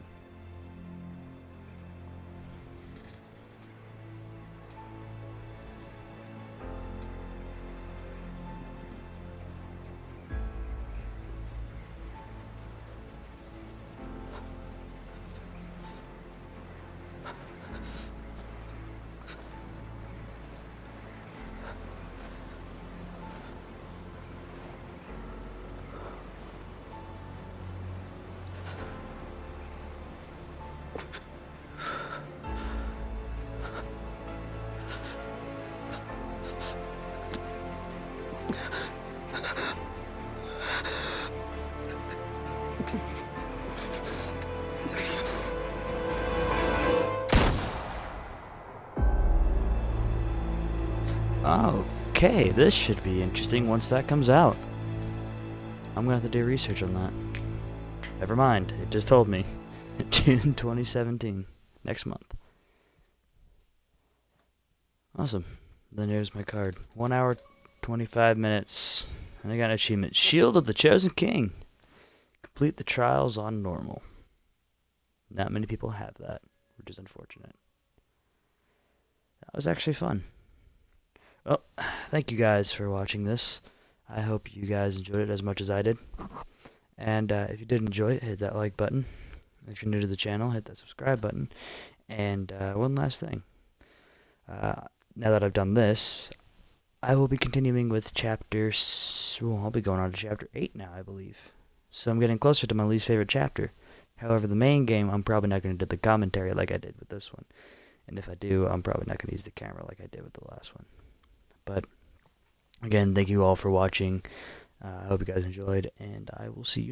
Okay, this should be interesting once that comes out. I'm gonna have to do research on that. Never mind, it just told me. June 2017, next month. Awesome. Then here's my card. 1 hour, 25 minutes. And I got an achievement. Shield of the Chosen King. Complete the trials on normal. Not many people have that, which is unfortunate. That was actually fun. Well, thank you guys for watching this. I hope you guys enjoyed it as much as I did. And if you did enjoy it, hit that like button. If you're new to the channel, hit that subscribe button. And one last thing. Now that I've done this, I will be continuing with chapters. Well, I'll be going on to chapter 8 now, I believe. So I'm getting closer to my least favorite chapter. However, the main game, I'm probably not going to do the commentary like I did with this one. And if I do, I'm probably not going to use the camera like I did with the last one. But, again, thank you all for watching. I hope you guys enjoyed, and I will see you next time.